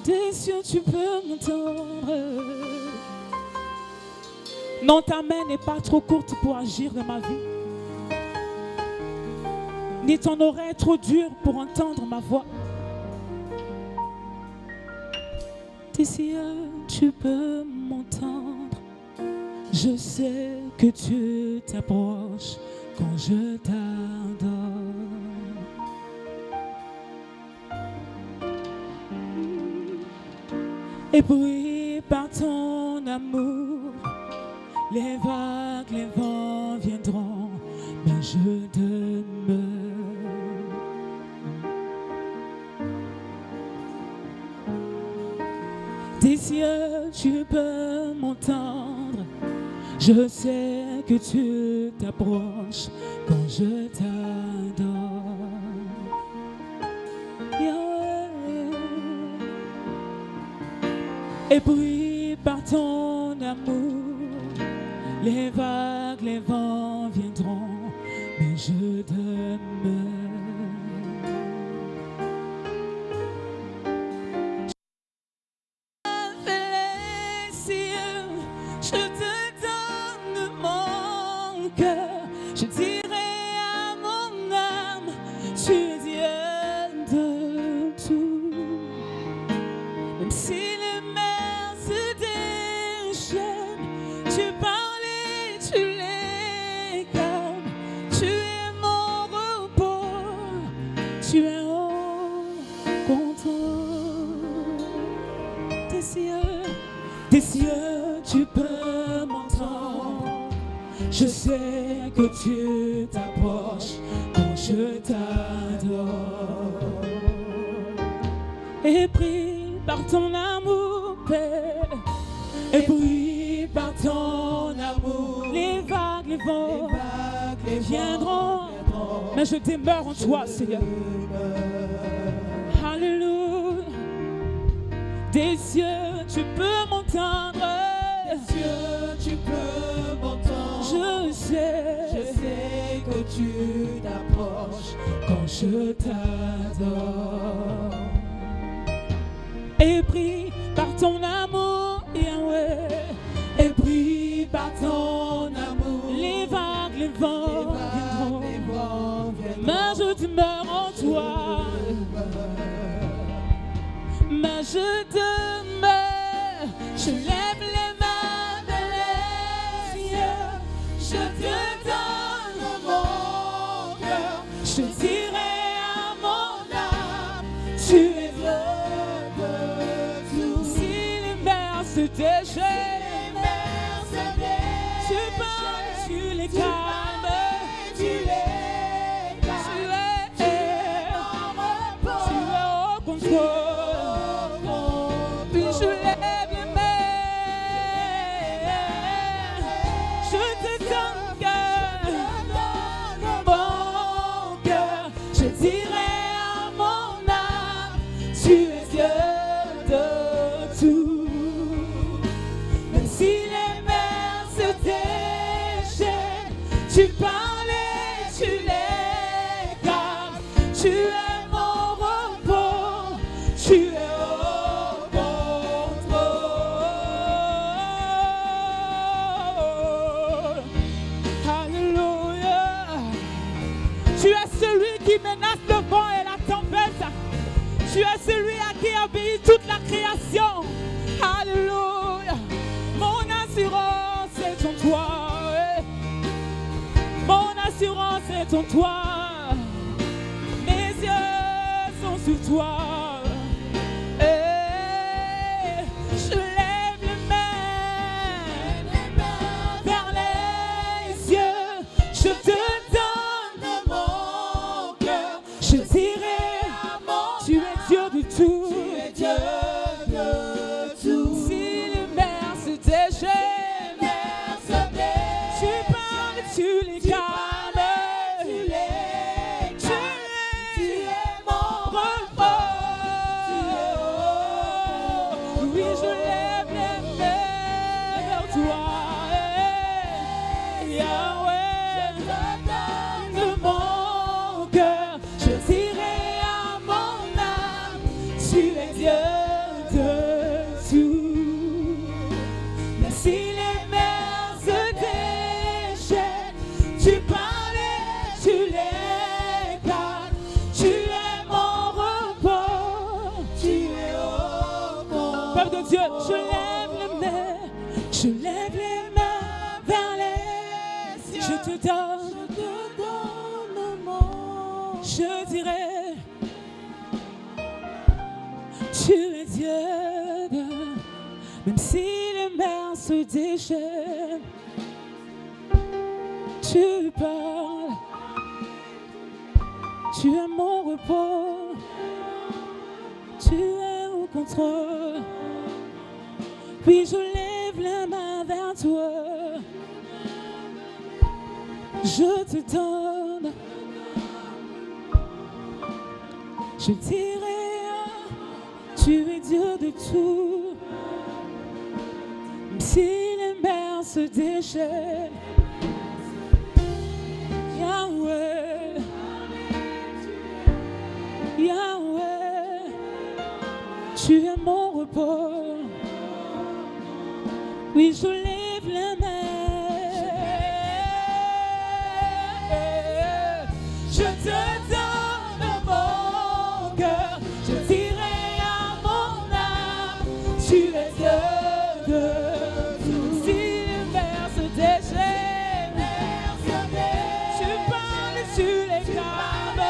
Des cieux, tu peux m'entendre. Non, ta main n'est pas trop courte pour agir dans ma vie. Ni ton oreille trop dure pour entendre ma voix. Des cieux, tu peux m'entendre. Je sais que tu t'approches quand je t'adore. Et puis par ton amour, les vagues, les vents viendront, mais je demeure. Des cieux, tu peux m'entendre. Je sais que tu t'approches quand je t'adore. Et puis par ton amour, les vagues, les vents viendront, mais je demeure. Je te donne mon cœur, je dirai à mon âme, tu es Dieu de tout. Même si les mers se déchaînent, tu parles et tu les calmes. Tu es mon repos, tu es au contrôle. Des cieux, tu peux m'entendre. Je sais que tu t'approches quand je t'adore. Et pris par ton amour, Père. Et puis par ton amour, les vagues, les vents viendront, mais je demeure en toi, Seigneur. Alléluia. Des cieux, tu peux m'entendre. Des cieux, tu peux m'entendre. Je sais que tu t'approches quand je t'adore. Et pris par ton amour, Yahweh. Et pris par ton amour, Les vagues, les vents viendront, mais je demeure en toi. Mais je demeure, je lève les mains vers les cieux. Je te donne mon cœur, je dirai à mon âme, tu es Dieu de tout. Si les mers se déchaînent, tu parles, tu les calmes, tu es au contrôle. Puis je lève les mains, je te donne mon cœur, je dirai à mon âme, tu es Dieu de tout. Même si les mers se déchaînent, tu parles et tu les calmes. Tu es mon repos, tu es au contrôle. Alléluia. Tu es celui qui menace le vent et la tempête. Tu es celui à qui obéit toute la création. Alléluia. Mon assurance est en toi. Mon assurance est en toi. Mes yeux sont sur toi. Et je lève les mains vers les cieux. Je te donne mon cœur. Je dirai, tu es Dieu de tout. Tu es Dieu de tout. Si les mers se déchaînent, tu parles, tu les calmes. Tu es mon repos. Oui, je lève les mains vers toi. Yahweh, je te donne mon cœur. Je dirai à mon âme, tu es Dieu de Peuple de Dieu, je lève les mains vers les cieux. Je te donne mon. Je dirai, tu es Dieu, même si les mers se déchaînent. Tu parles, tu es mon repos, tu es au contrôle. Puis je lève la main vers toi, je te donne. Je dirai, tu es Dieu de tout, même si les mers se déchaînent. Yahweh, Yahweh, tu es mon repos. Oui, je lève la main. Je te donne mon cœur. Je dirai à mon âme, tu es Dieu de tout. Si les mers se déchaînent, tu parles, tu les calmes.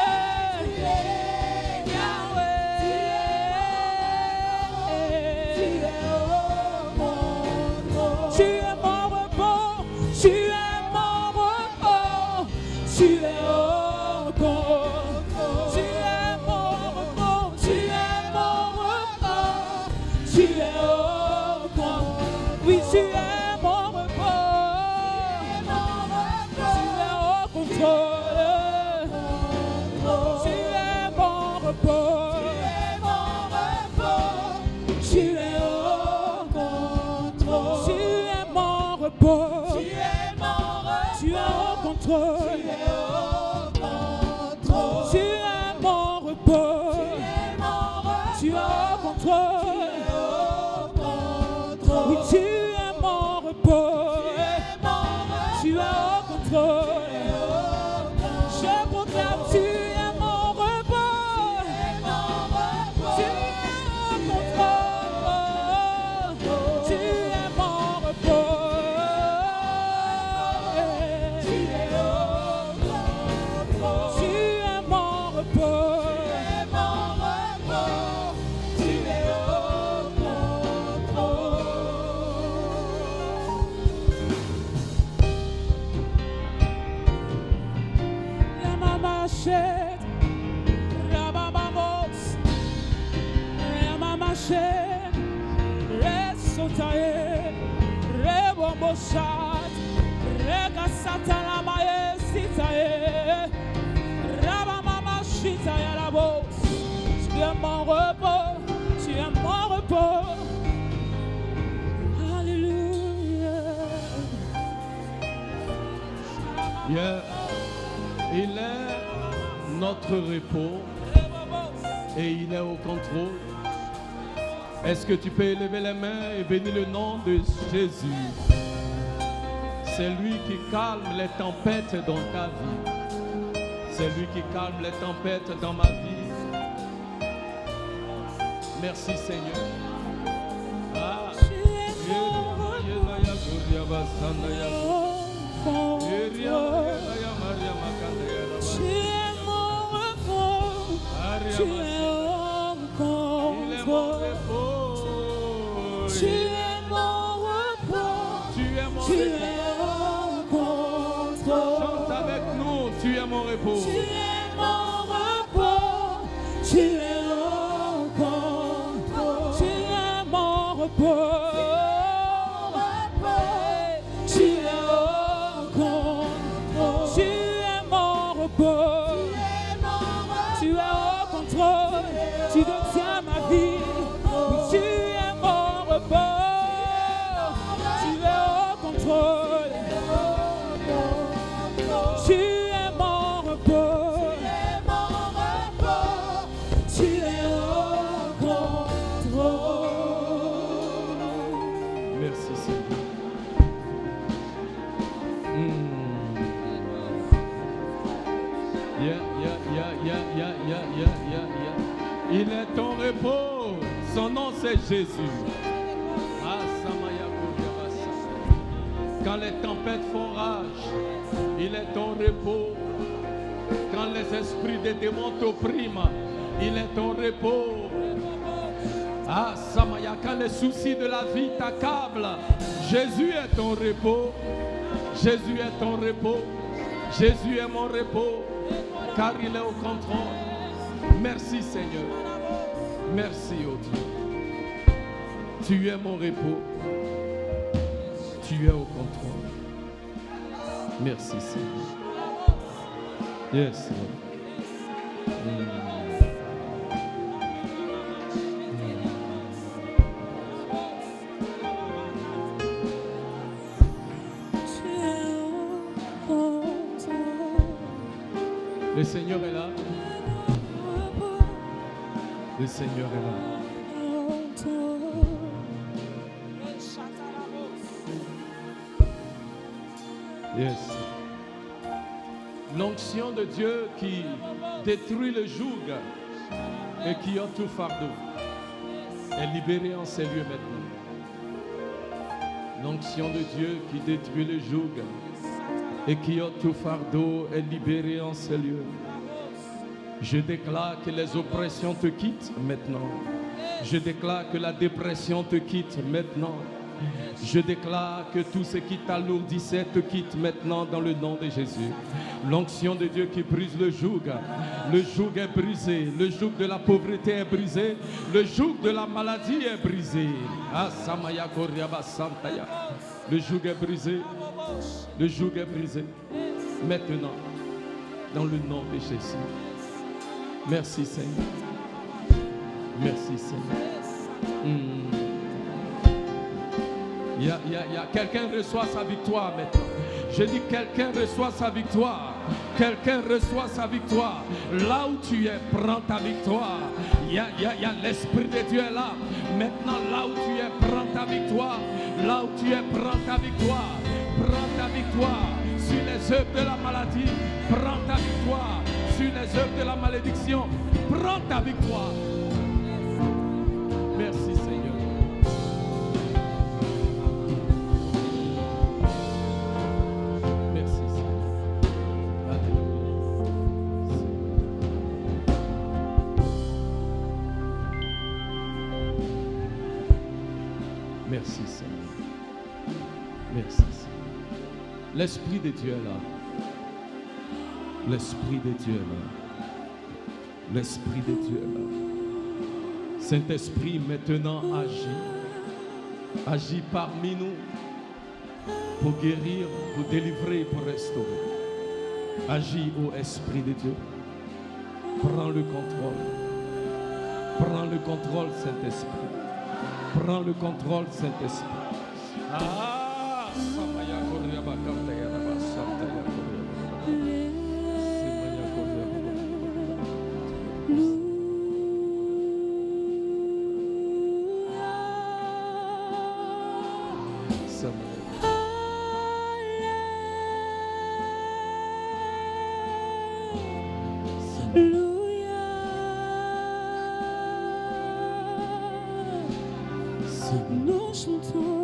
Tu es mon repos, tu es mon repos. Alléluia. Yeah. Il est notre repos et il est au contrôle. Est-ce que tu peux élever les mains et bénir le nom de Jésus? C'est lui qui calme les tempêtes dans ta vie. C'est lui qui calme les tempêtes dans ma vie. Merci Seigneur. Ah. Tu es mon repos. Tu es au contrôle. Tu es mon repos. Tu es mon Tu repos. es au contrôle. Chante avec nous. Tu es mon repos. Tu es mon repos. Tu es au contrôle. Tu es mon repos. Tu es au contrôle. Tu es mon repos. Tu es au contrôle. Tu détiens ma vie. Oui, tu es mon repos. Tu es au contrôle. Tu es mon repos. Tu es au contrôle. Merci Seigneur. Yeah. Il est ton repos. Son nom c'est Jésus. Quand les tempêtes font rage, il est ton repos. Quand les esprits des démons t'oppriment, il est ton repos. Ah, Samaya, quand les soucis de la vie t'accablent, Jésus est ton repos. Jésus est ton repos. Jésus est mon repos, car il est au contrôle. Merci Seigneur. Merci, oh Dieu. Tu es mon repos. Tu es au contrôle. Merci Seigneur. Yes, Lord. Le Seigneur est là. Le Seigneur est là. Yes. L'onction de Dieu qui détruit le joug et qui ôte tout fardeau est libérée en ces lieux maintenant. L'onction de Dieu qui détruit le joug et qui ôte tout fardeau est libérée en ces lieux. Je déclare que les oppressions te quittent maintenant. Je déclare que la dépression te quitte maintenant. Je déclare que tout ce qui t'alourdissait te quitte maintenant dans le nom de Jésus. L'onction de Dieu qui brise le joug. Le joug est brisé. Le joug de la pauvreté est brisé. Le joug de la maladie est brisé. Le joug est brisé. Le joug est brisé. Maintenant, dans le nom de Jésus. Merci Seigneur. Merci Seigneur. Quelqu'un reçoit sa victoire maintenant. Je dis quelqu'un reçoit sa victoire. Quelqu'un reçoit sa victoire. Là où tu es, prends ta victoire. Il y a l'Esprit de Dieu là. Maintenant, là où tu es, prends ta victoire. Là où tu es, prends ta victoire. Prends ta victoire sur les œuvres de la maladie. Prends ta victoire sur les œuvres de la malédiction. Prends ta victoire. Merci Seigneur. Merci Seigneur. Alléluia. Merci Seigneur. Merci Seigneur. L'Esprit de Dieu est là. L'Esprit de Dieu est là. L'Esprit de Dieu est là. Saint-Esprit, maintenant agis. Agis parmi nous pour guérir, pour délivrer, pour restaurer. Agis, ô Esprit de Dieu. Prends le contrôle. Prends le contrôle, Saint-Esprit. Prends le contrôle, Saint-Esprit. Ah, Samaya Korea Bakam Tayana Basantaya Korea. Samaya Korea Nous chantons.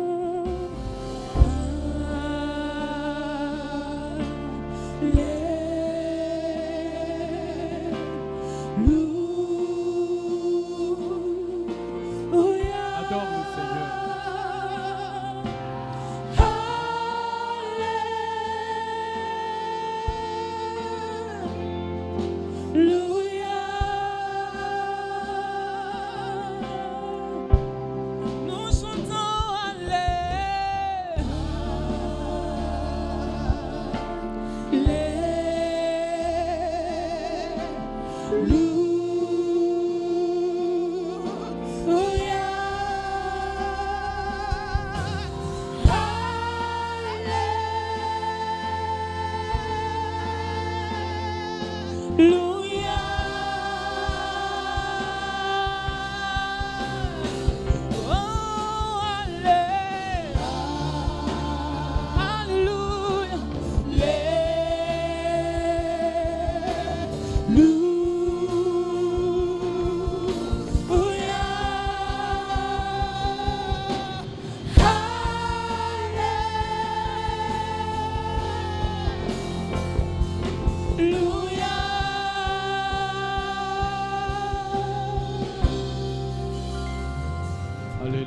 Nous chantons Alléluia.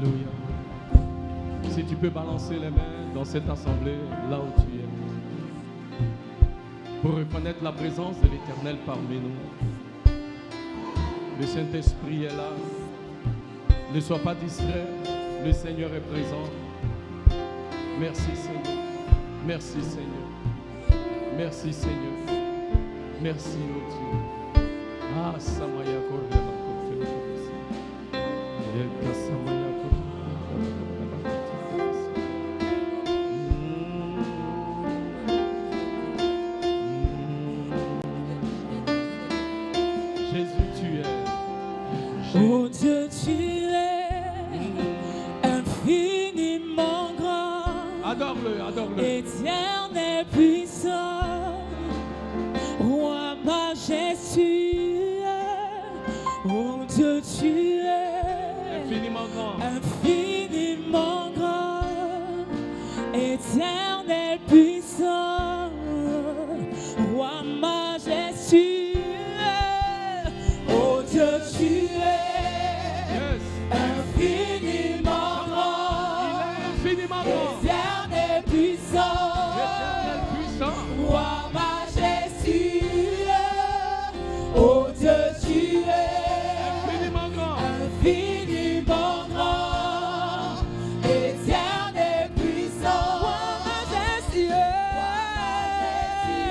Alléluia. Si tu peux balancer les mains dans cette assemblée, là où tu es, pour reconnaître la présence de l'Éternel parmi nous. Le Saint-Esprit est là. Ne sois pas distrait. Le Seigneur est présent. Merci Seigneur. Merci Seigneur. Merci Seigneur. Merci ô Dieu. Ah, Samaya Korema. Jésus, tu es. Oh Dieu, tu es infiniment grand. Adore-le, adore-le. Éternel puissant, roi majestueux. Oh Dieu, tu es Infiniment grand. infiniment grand. Éternel puissant, roi majestueux. Oh Dieu, tu es Yes. infiniment grand. Il est infiniment grand. Éternel puissant, Éternel puissant. roi majestueux. Oh Dieu, tu es Infiniment grand. infiniment grand. Éternel puissant, roi majestueux.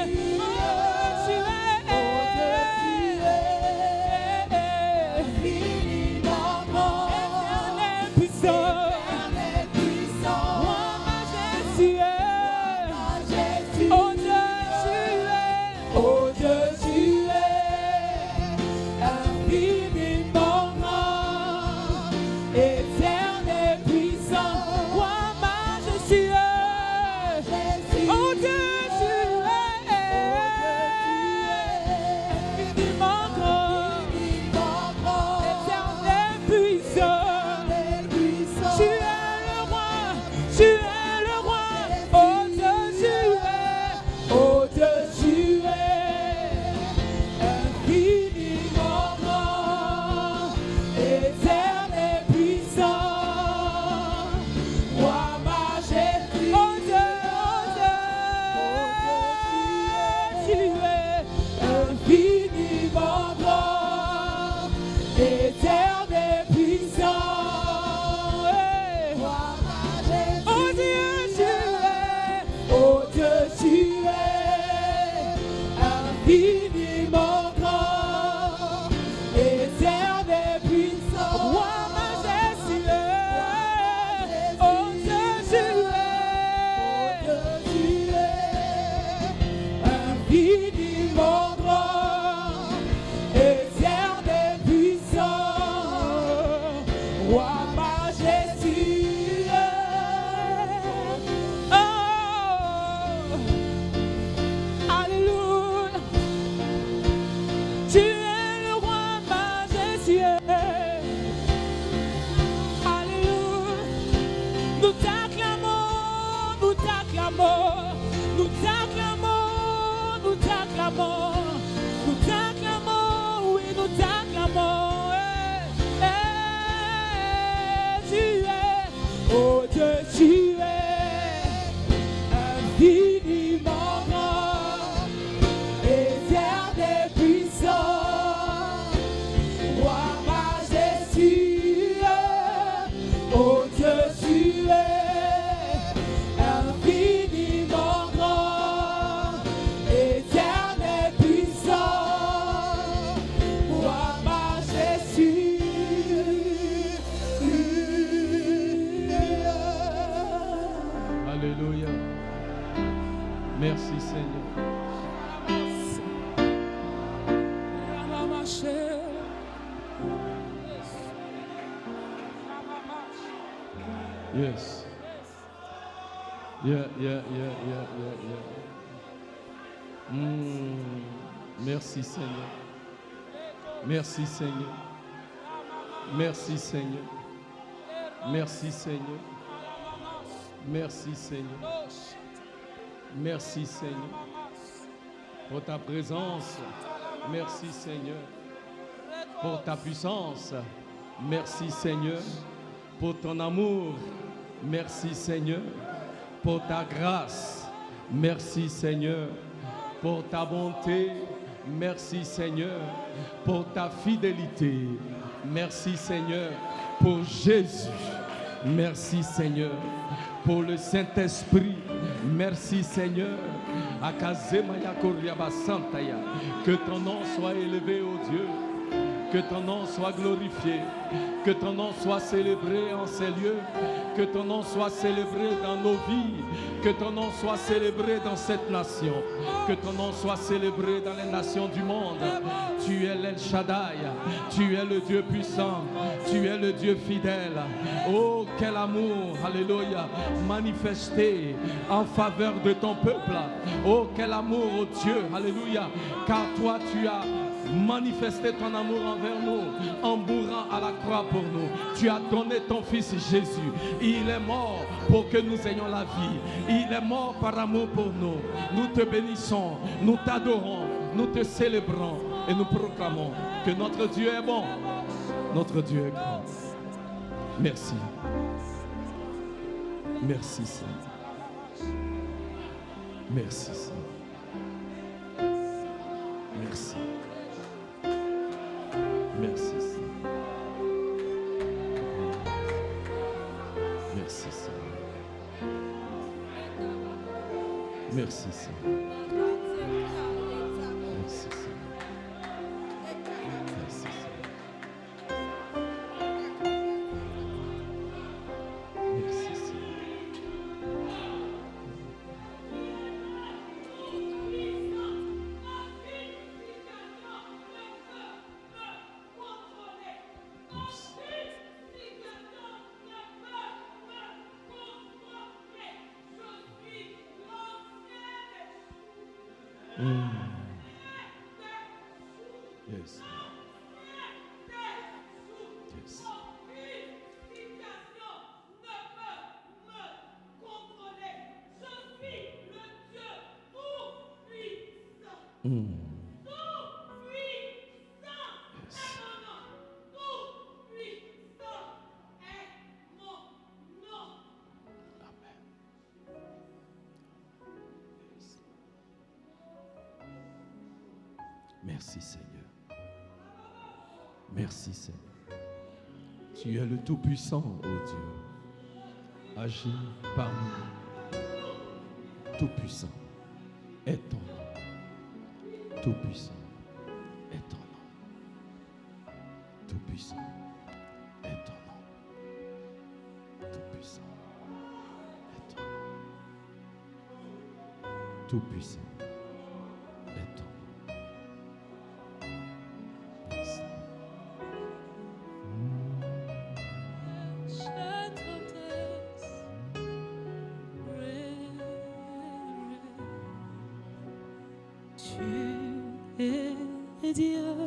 Oh, tu es infiniment grand. Éternel puissant, roi majestueux. Oh Dieu, tu es. Oh Dieu, tu es infiniment grand. Éternel puissant, roi majestueux. Oh Dieu, tu es infiniment grand. Éternel puissant. Tu es le roi, tu es le roi. Oh Dieu, tu es. Oh Dieu, tu es infiniment grand. Éternel puissant. Roi majestueux. Oh Dieu, tu es infiniment grand. Éternel puissant. Oh Dieu, tu es. Oh Dieu, tu es infiniment grand. Éternel puissant. Roi majestueux. Oh Dieu, tu es. Infiniment grand. Éternel puissant. Roi majestueux. Oh, alléluia. Tu es le roi majestueux. Alléluia. Nous t'acclamons, nous t'acclamons, nous t'acclamons, nous t'acclamons, nous t'acclamons, oui, nous t'acclamons. Tu es, oh Dieu, tu es infiniment grand. Éternel puissant, roi majestueux. Oh Dieu, tu es infiniment grand. Éternel puissant, roi majestueux. Alléluia. Merci Seigneur. Yes. Yeah. Merci Seigneur. Merci Seigneur. Merci Seigneur. Merci Seigneur. Merci Seigneur. Merci Seigneur. Pour ta présence. Merci Seigneur. Pour ta puissance. Merci Seigneur. pour ton amour. Merci Seigneur pour ta grâce. Merci Seigneur pour ta bonté. Merci Seigneur pour ta fidélité. Merci Seigneur pour Jésus. Merci Seigneur pour le Saint-Esprit. Merci Seigneur. Que ton nom soit élevé, ô Dieu. Que ton nom soit glorifié. Que ton nom soit célébré en ces lieux. Que ton nom soit célébré dans nos vies. Que ton nom soit célébré dans cette nation. Que ton nom soit célébré dans les nations du monde. Tu es l'El Shaddai. Tu es le Dieu puissant. Tu es le Dieu fidèle. Oh, quel amour, alléluia, manifesté en faveur de ton peuple. Oh, quel amour, oh Dieu, alléluia, car toi tu as manifesté ton amour envers nous en mourant à la croix pour nous. Tu as donné ton fils Jésus. Il est mort pour que nous ayons la vie. Il est mort par amour pour nous. Nous te bénissons, nous t'adorons, nous te célébrons et nous proclamons que notre Dieu est bon, notre Dieu est grand. Merci. Merci Seigneur. Merci Seigneur. Merci. Merci Seigneur. Merci Seigneur. Merci Seigneur. Merci Seigneur. Merci Seigneur. Yes. Yes. Merci Seigneur. Merci Seigneur. Tu es le Tout-Puissant, ô Dieu. Agis par nous. Tout-Puissant est ton nom. Tout-Puissant est ton nom. Tout-Puissant est ton nom. Tout-Puissant est ton nom. Tout-Puissant.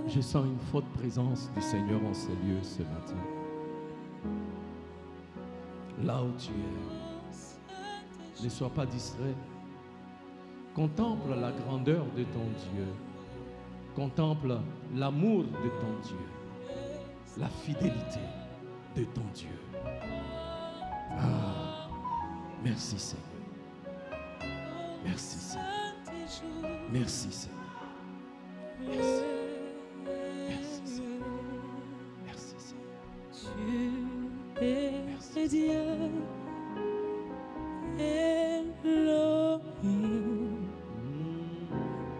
Je sens une forte présence du Seigneur en ces lieux ce matin. Là où tu es, ne sois pas distrait. Contemple la grandeur de ton Dieu. Contemple l'amour de ton Dieu. La fidélité de ton Dieu. Ah, merci Seigneur. Merci Seigneur. Merci Seigneur. Merci. Merci Seigneur. Merci Seigneur. Tu es Dieu, Elohim,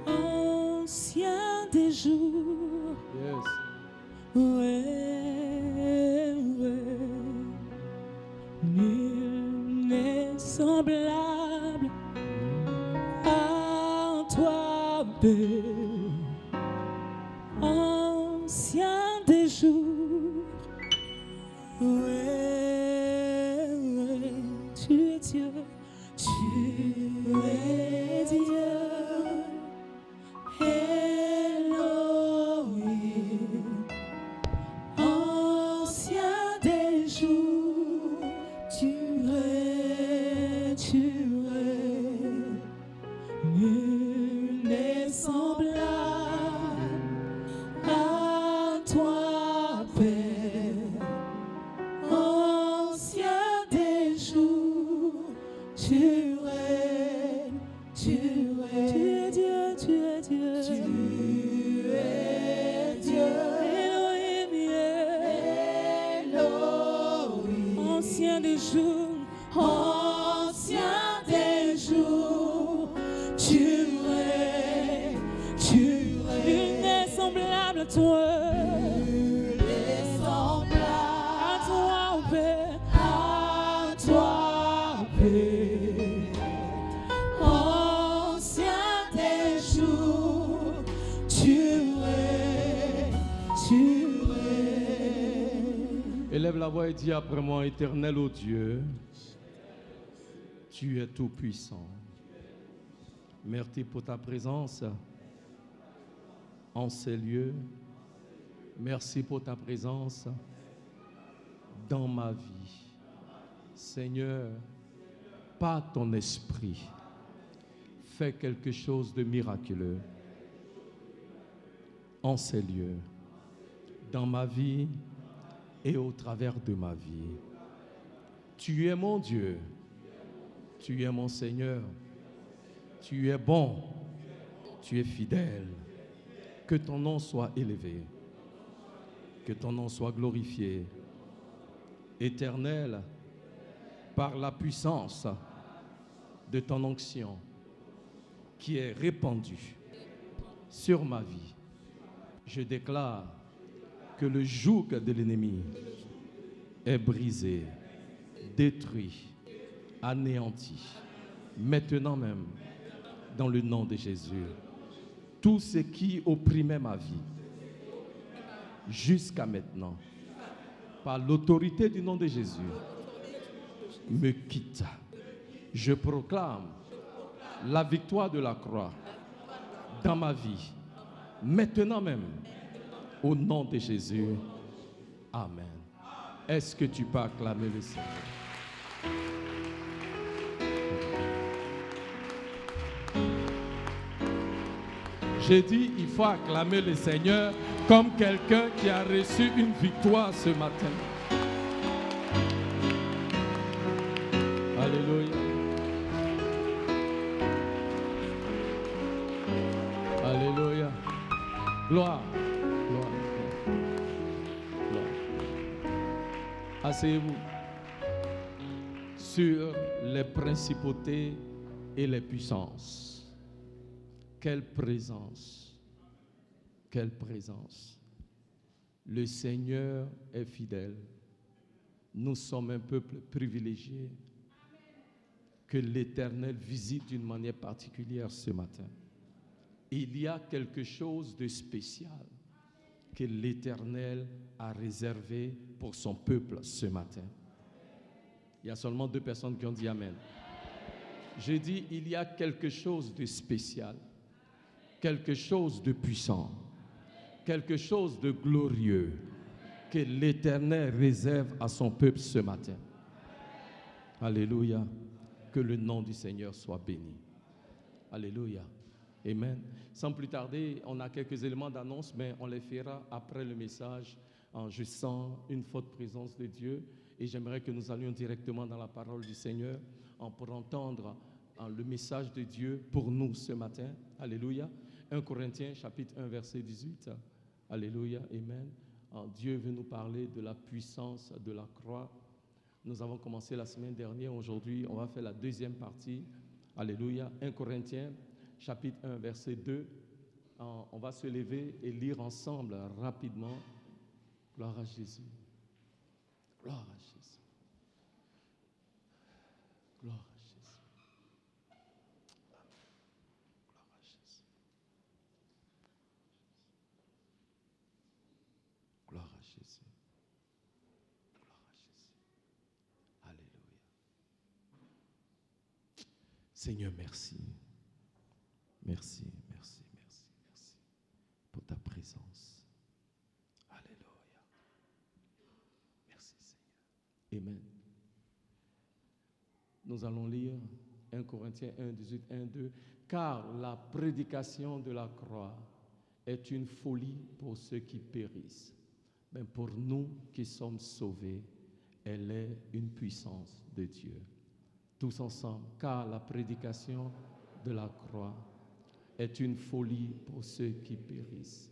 ancien des jours. Yes. Ouais, ouais. Nul n'est semblable à toi, Père. Ancien des jours, ouais, ouais, tu es Dieu, tu es Dieu, Elohim, ancien des jours, tu es, nul n'est semblable. Toi, Père, Tu règnes, tu règnes. Tu es Dieu, tu es Dieu. Tu es Dieu. Elohim, Elohim. Ancien des jours, ancien des jours. Tu règnes, tu règnes. Nul n'est semblable à toi. Élève la voix et dis après moi, Éternel, ô Dieu, tu es tout puissant. Merci pour ta présence en ces lieux. Merci pour ta présence dans ma vie. Seigneur, par ton esprit, fais quelque chose de miraculeux en ces lieux, dans ma vie et au travers de ma vie. Tu es mon Dieu, tu es mon Seigneur, tu es bon, tu es fidèle. Que ton nom soit élevé, que ton nom soit glorifié. Éternel, par la puissance de ton onction qui est répandue sur ma vie, je déclare que le joug de l'ennemi est brisé, détruit, anéanti, maintenant même, dans le nom de Jésus. Tout ce qui opprimait ma vie, jusqu'à maintenant, par l'autorité du nom de Jésus, me quitte. Je proclame la victoire de la croix dans ma vie, maintenant même, au nom de Jésus. Amen. Est-ce que tu peux acclamer le Seigneur? J'ai dit, il faut acclamer le Seigneur comme quelqu'un qui a reçu une victoire ce matin. Alléluia. Alléluia. Gloire. Gloire. Gloire. Asseyez-vous. Sur les principautés et les puissances. Quelle présence. Quelle présence. Le Seigneur est fidèle. Nous sommes un peuple privilégié que l'Éternel visite d'une manière particulière ce matin. Il y a quelque chose de spécial que l'Éternel a réservé pour son peuple ce matin. Il y a seulement 2 personnes qui ont dit Amen. J'ai dit, il y a quelque chose de spécial, quelque chose de puissant, quelque chose de glorieux que l'Éternel réserve à son peuple ce matin. Alléluia. Que le nom du Seigneur soit béni. Alléluia. Amen. Sans plus tarder, on a quelques éléments d'annonce, mais on les fera après le message. Je sens une forte présence de Dieu et j'aimerais que nous allions directement dans la parole du Seigneur pour entendre le message de Dieu pour nous ce matin. Alléluia. 1 Corinthiens chapitre 1 verset 18. Alléluia. Amen. Dieu veut nous parler de la puissance de la croix. Nous avons commencé la semaine dernière. Aujourd'hui, on va faire la deuxième partie. Alléluia. 1 Corinthiens chapitre 1 verset 2. On va se lever et lire ensemble rapidement. Gloire à Jésus. Gloire à Jésus. Gloire à Jésus. Gloire à Jésus. Gloire à Jésus. Gloire à Jésus. Alléluia. Seigneur, merci. Merci, merci, merci, merci pour ta présence. Alléluia. Merci Seigneur. Amen. Nous allons lire 1 Corinthiens 1, 18, 1, 2. Car la prédication de la croix est une folie pour ceux qui périssent. Mais pour nous qui sommes sauvés, elle est une puissance de Dieu. tous ensemble, car la prédication de la croix est une folie pour ceux qui périssent,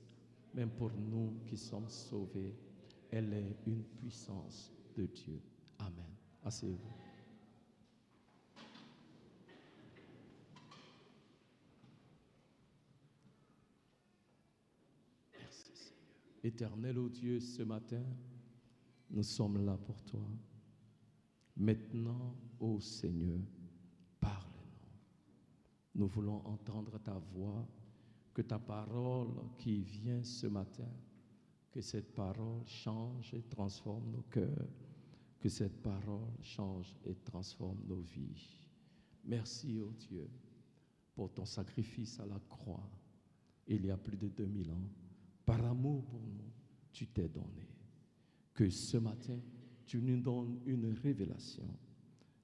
même pour nous qui sommes sauvés, elle est une puissance de Dieu. Amen. Asseyez-vous. Merci Seigneur. Éternel, ô Dieu, ce matin, nous sommes là pour toi. Maintenant, ô Seigneur, parle-nous. Nous voulons entendre ta voix, que ta parole qui vient ce matin, que cette parole change et transforme nos cœurs, que cette parole change et transforme nos vies. Merci, ô Dieu, pour ton sacrifice à la croix, il y a plus de 2000 ans. Par amour pour nous, tu t'es donné. Que ce matin, tu nous donnes une révélation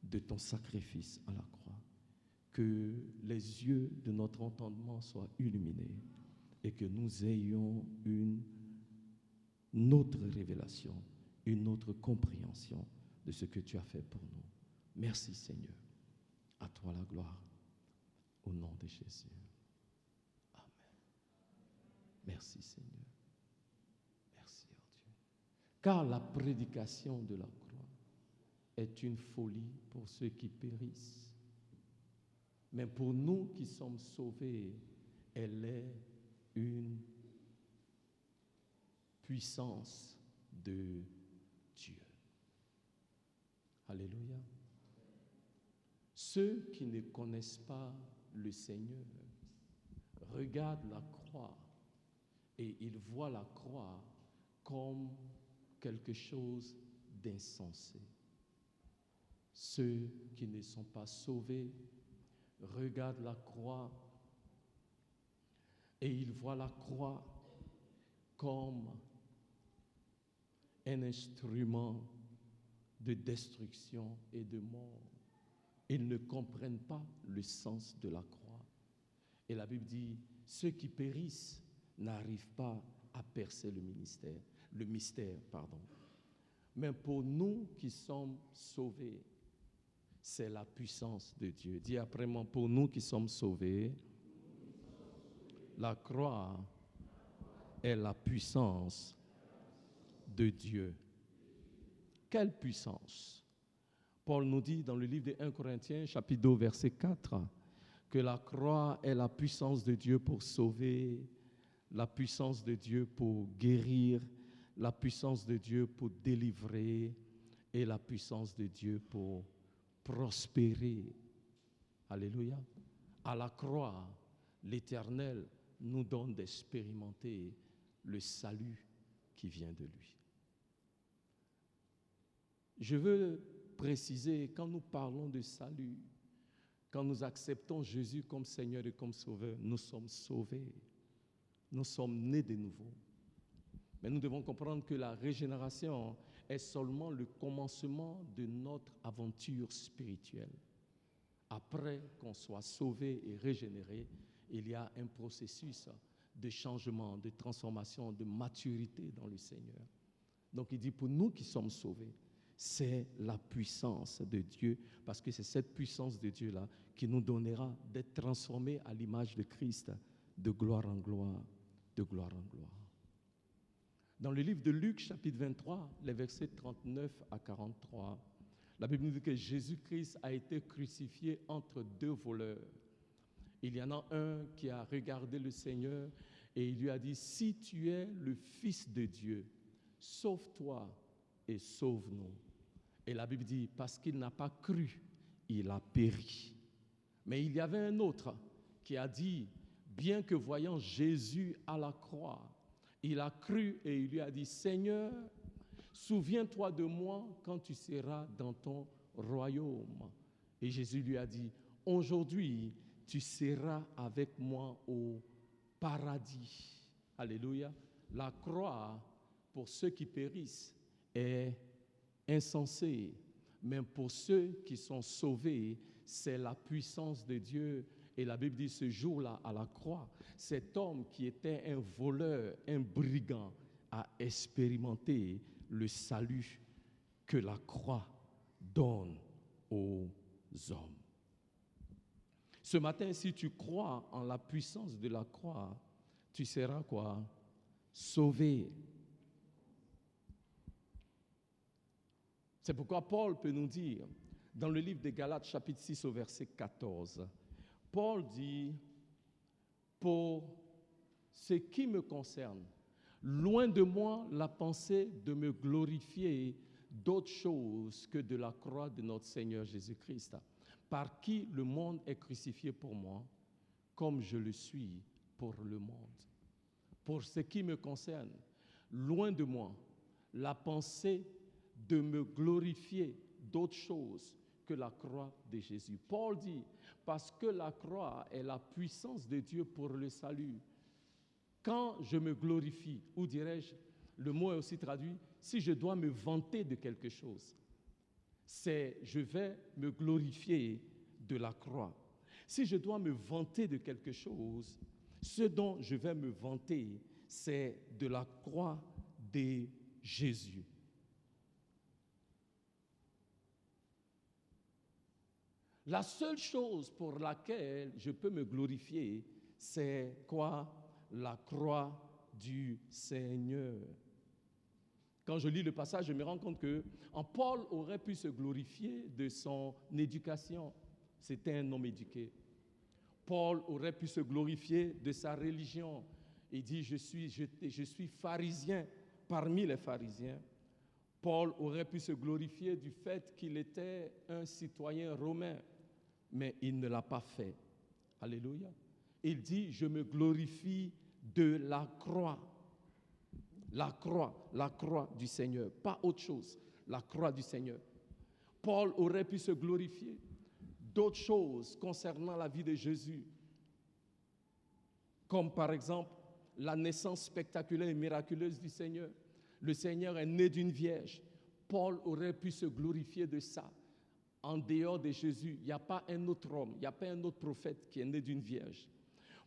de ton sacrifice à la croix. Que les yeux de notre entendement soient illuminés et que nous ayons une autre révélation, une autre compréhension de ce que tu as fait pour nous. Merci Seigneur. À toi la gloire. Au nom de Jésus. Amen. Merci Seigneur. Merci oh Dieu. Car la prédication de la croix est une folie pour ceux qui périssent. Mais pour nous qui sommes sauvés, elle est une puissance de Dieu. Alléluia. Ceux qui ne connaissent pas le Seigneur regardent la croix et ils voient la croix comme quelque chose d'insensé. Ceux qui ne sont pas sauvés regardent la croix et ils voient la croix comme un instrument de destruction et de mort. Ils ne comprennent pas le sens de la croix. Et la Bible dit, ceux qui périssent n'arrivent pas à percer le mystère. Mais pour nous qui sommes sauvés, c'est la puissance de Dieu. Dis après moi, pour nous qui sommes sauvés, la croix est la puissance de Dieu. Quelle puissance? Paul nous dit dans le livre de 1 Corinthiens, chapitre 2, verset 4, que la croix est la puissance de Dieu pour sauver, la puissance de Dieu pour guérir, la puissance de Dieu pour délivrer et la puissance de Dieu pour prospérer. Alléluia. À la croix, l'Éternel nous donne d'expérimenter le salut qui vient de lui. Je veux préciser, quand nous parlons de salut, quand nous acceptons Jésus comme Seigneur et comme Sauveur, nous sommes sauvés. Nous sommes nés de nouveau. Mais nous devons comprendre que la régénération est seulement le commencement de notre aventure spirituelle. Après qu'on soit sauvé et régénéré, il y a un processus de changement, de transformation, de maturité dans le Seigneur. Donc il dit, pour nous qui sommes sauvés, c'est la puissance de Dieu, parce que c'est cette puissance de Dieu-là qui nous donnera d'être transformés à l'image de Christ, de gloire en gloire, de gloire en gloire. Dans le livre de Luc, chapitre 23, les versets 39 à 43, la Bible nous dit que Jésus-Christ a été crucifié entre deux voleurs. Il y en a un qui a regardé le Seigneur et il lui a dit, « Si tu es le Fils de Dieu, sauve-toi et sauve-nous. » Et la Bible dit, parce qu'il n'a pas cru, il a péri. Mais il y avait un autre qui a dit, bien que voyant Jésus à la croix, il a cru et il lui a dit, « Seigneur, souviens-toi de moi quand tu seras dans ton royaume. » Et Jésus lui a dit, « Aujourd'hui, tu seras avec moi au paradis. » Alléluia. La croix, pour ceux qui périssent, est insensée. Mais pour ceux qui sont sauvés, c'est la puissance de Dieu. Et la Bible dit, ce jour-là, à la croix, cet homme qui était un voleur, un brigand, a expérimenté le salut que la croix donne aux hommes. Ce matin, si tu crois en la puissance de la croix, tu seras quoi? Sauvé. C'est pourquoi Paul peut nous dire, dans le livre des Galates, chapitre 6, au verset 14, Paul dit, pour ce qui me concerne, loin de moi la pensée de me glorifier d'autre chose que de la croix de notre Seigneur Jésus-Christ, par qui le monde est crucifié pour moi, comme je le suis pour le monde. Pour ce qui me concerne, loin de moi la pensée de me glorifier d'autre chose que la croix de Jésus. Paul dit, parce que la croix est la puissance de Dieu pour le salut. Quand je me glorifie, ou dirais-je, le mot est aussi traduit, si je dois me vanter de quelque chose, je vais me glorifier de la croix. Si je dois me vanter de quelque chose, ce dont je vais me vanter, c'est de la croix de Jésus. La seule chose pour laquelle je peux me glorifier, c'est quoi? La croix du Seigneur. Quand je lis le passage, je me rends compte que Paul aurait pu se glorifier de son éducation. C'était un homme éduqué. Paul aurait pu se glorifier de sa religion. Il dit, je suis pharisien parmi les pharisiens. Paul aurait pu se glorifier du fait qu'il était un citoyen romain, mais il ne l'a pas fait. Alléluia. Il dit, je me glorifie de la croix. La croix du Seigneur, pas autre chose, la croix du Seigneur. Paul aurait pu se glorifier d'autres choses concernant la vie de Jésus, comme par exemple la naissance spectaculaire et miraculeuse du Seigneur. Le Seigneur est né d'une vierge. Paul aurait pu se glorifier de ça. En dehors de Jésus, il n'y a pas un autre homme, il n'y a pas un autre prophète qui est né d'une vierge.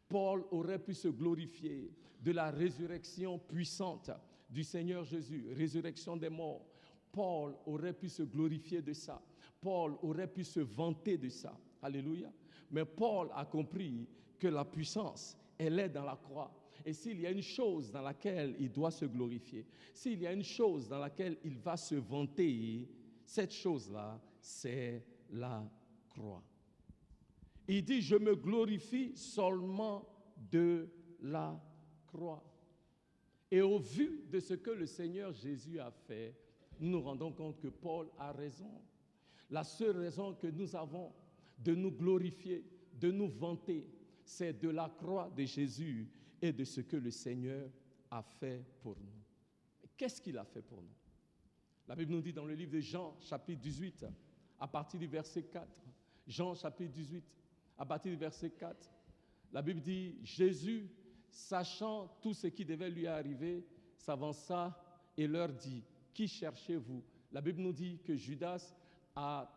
Paul aurait pu se glorifier de la résurrection puissante du Seigneur Jésus, résurrection des morts. Paul aurait pu se glorifier de ça. Paul aurait pu se vanter de ça. Alléluia. Mais Paul a compris que la puissance, elle est dans la croix. Et s'il y a une chose dans laquelle il doit se glorifier, s'il y a une chose dans laquelle il va se vanter, cette chose-là, c'est la croix. Il dit, je me glorifie seulement de la croix. Et au vu de ce que le Seigneur Jésus a fait, nous nous rendons compte que Paul a raison. La seule raison que nous avons de nous glorifier, de nous vanter, c'est de la croix de Jésus et de ce que le Seigneur a fait pour nous. Qu'est-ce qu'il a fait pour nous? La Bible nous dit dans le livre de Jean, chapitre 18, à partir du verset 4, Jean, chapitre 18, à partir du verset 4, la Bible dit, Jésus, sachant tout ce qui devait lui arriver, s'avança et leur dit, qui cherchez-vous? La Bible nous dit que Judas a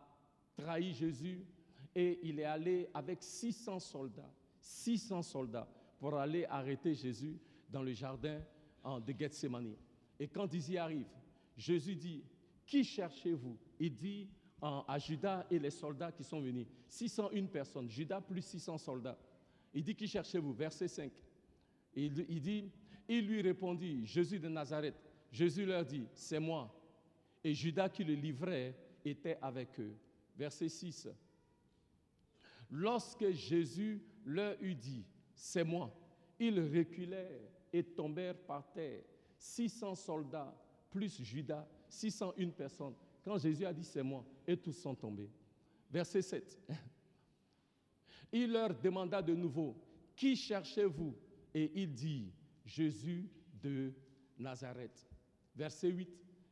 trahi Jésus et il est allé avec 600 soldats pour aller arrêter Jésus dans le jardin de Gethsémani. Et quand ils y arrivent, Jésus dit, qui cherchez-vous? Il dit à Judas et les soldats qui sont venus, 601 personnes, Judas plus 600 soldats. Il dit, qui cherchez-vous? Verset 5. Il dit, il lui répondit, Jésus de Nazareth. Jésus leur dit, c'est moi. Et Judas qui le livrait était avec eux. Verset 6. Lorsque Jésus leur eut dit, c'est moi, ils reculèrent et tombèrent par terre. 600 soldats plus Judas, 601 personnes. Quand Jésus a dit, c'est moi, et tous sont tombés. Verset 7. Il leur demanda de nouveau, qui cherchez-vous? Et il dit, Jésus de Nazareth. Verset 8,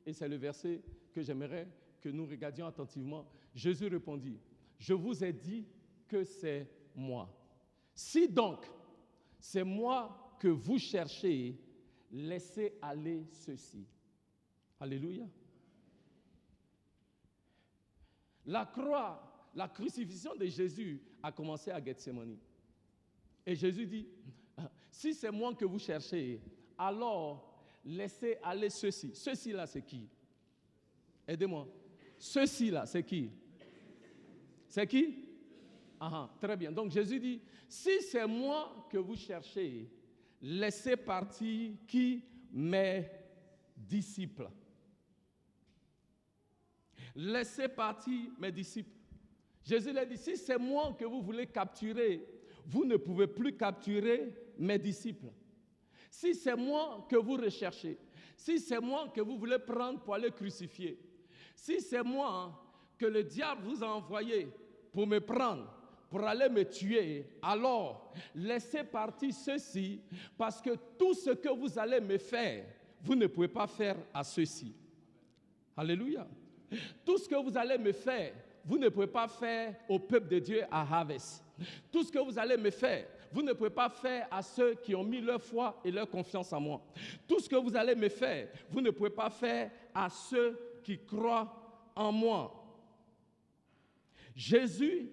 et c'est le verset que j'aimerais que nous regardions attentivement. Jésus répondit, je vous ai dit que c'est moi. Si donc c'est moi que vous cherchez, laissez aller ceci. Alléluia. La croix, la crucifixion de Jésus a commencé à Gethsémani. Et Jésus dit, si c'est moi que vous cherchez, alors laissez aller ceci. Ceci-là, c'est qui? Aidez-moi. Ceci-là, c'est qui? C'est qui? Ah, très bien. Donc Jésus dit, si c'est moi que vous cherchez, laissez partir qui? Mes disciples. Laissez partir mes disciples. Jésus leur dit, si c'est moi que vous voulez capturer, vous ne pouvez plus capturer mes disciples. Si c'est moi que vous recherchez, si c'est moi que vous voulez prendre pour aller crucifier, si c'est moi que le diable vous a envoyé pour me prendre, pour aller me tuer, alors laissez partir ceux-ci, parce que tout ce que vous allez me faire, vous ne pouvez pas faire à ceux-ci. Alléluia. Tout ce que vous allez me faire, vous ne pouvez pas faire au peuple de Dieu à Harvest. Tout ce que vous allez me faire, vous ne pouvez pas faire à ceux qui ont mis leur foi et leur confiance en moi. Tout ce que vous allez me faire, vous ne pouvez pas faire à ceux qui croient en moi. Jésus,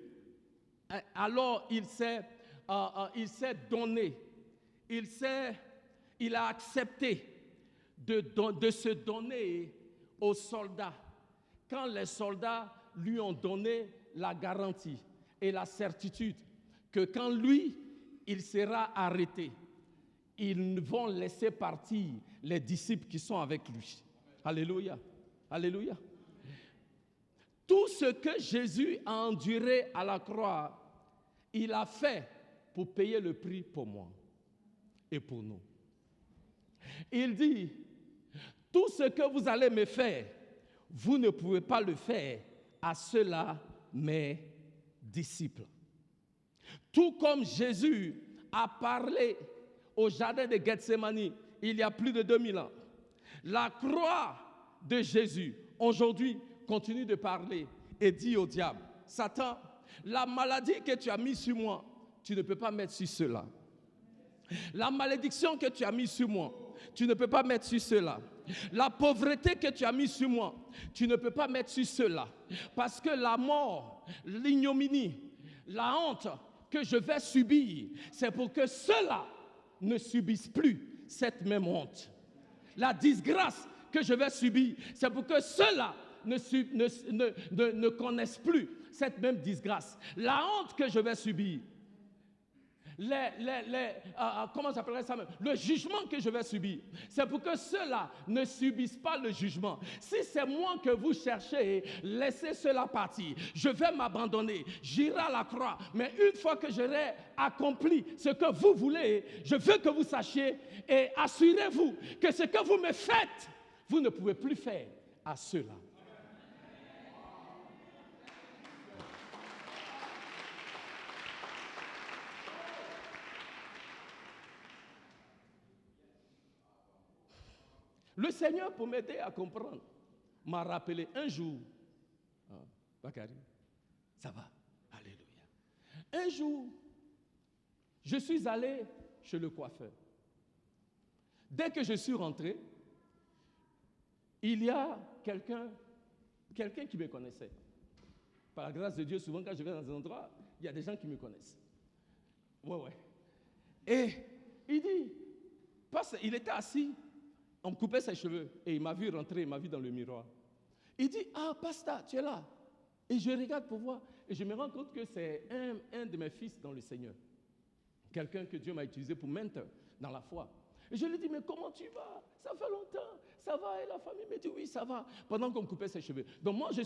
alors il s'est donné, il a accepté de se donner aux soldats. Quand les soldats lui ont donné la garantie et la certitude que quand lui, il sera arrêté, ils vont laisser partir les disciples qui sont avec lui. Alléluia. Alléluia. Tout ce que Jésus a enduré à la croix, il a fait pour payer le prix pour moi et pour nous. Il dit, tout ce que vous allez me faire, vous ne pouvez pas le faire à ceux-là, mes disciples. Tout comme Jésus a parlé au jardin de Gethsémani il y a plus de 2000 ans, la croix de Jésus aujourd'hui continue de parler et dit au diable, Satan, la maladie que tu as mise sur moi, tu ne peux pas mettre sur cela. La malédiction que tu as mise sur moi, tu ne peux pas mettre sur cela. La pauvreté que tu as mise sur moi, tu ne peux pas mettre sur cela. Parce que la mort, l'ignominie, la honte que je vais subir, c'est pour que ceux-là ne subissent plus cette même honte. La disgrâce que je vais subir, c'est pour que ceux-là ne connaissent plus cette même disgrâce. La honte que je vais subir, comment s'appellerait ça même? Le jugement que je vais subir, c'est pour que ceux-là ne subissent pas le jugement. Si c'est moi que vous cherchez, laissez cela partir. Je vais m'abandonner, j'irai à la croix. Mais une fois que j'aurai accompli ce que vous voulez, je veux que vous sachiez et assurez-vous que ce que vous me faites, vous ne pouvez plus faire à ceux-là. Le Seigneur, pour m'aider à comprendre, m'a rappelé un jour, Bakari, ça va, alléluia. Un jour, je suis allé chez le coiffeur. Dès que je suis rentré, il y a quelqu'un qui me connaissait. Par la grâce de Dieu, souvent quand je vais dans un endroit, il y a des gens qui me connaissent. Ouais. Et il dit, il était assis, on me coupait ses cheveux et il m'a vu rentrer, il m'a vu dans le miroir. Il dit, pasteur, tu es là. Et je regarde pour voir et je me rends compte que c'est un de mes fils dans le Seigneur. Quelqu'un que Dieu m'a utilisé pour mentor dans la foi. Et je lui dis, mais comment tu vas? Ça fait longtemps, ça va? Et la famille me dit, oui, ça va. Pendant qu'on me coupait ses cheveux. Donc moi, je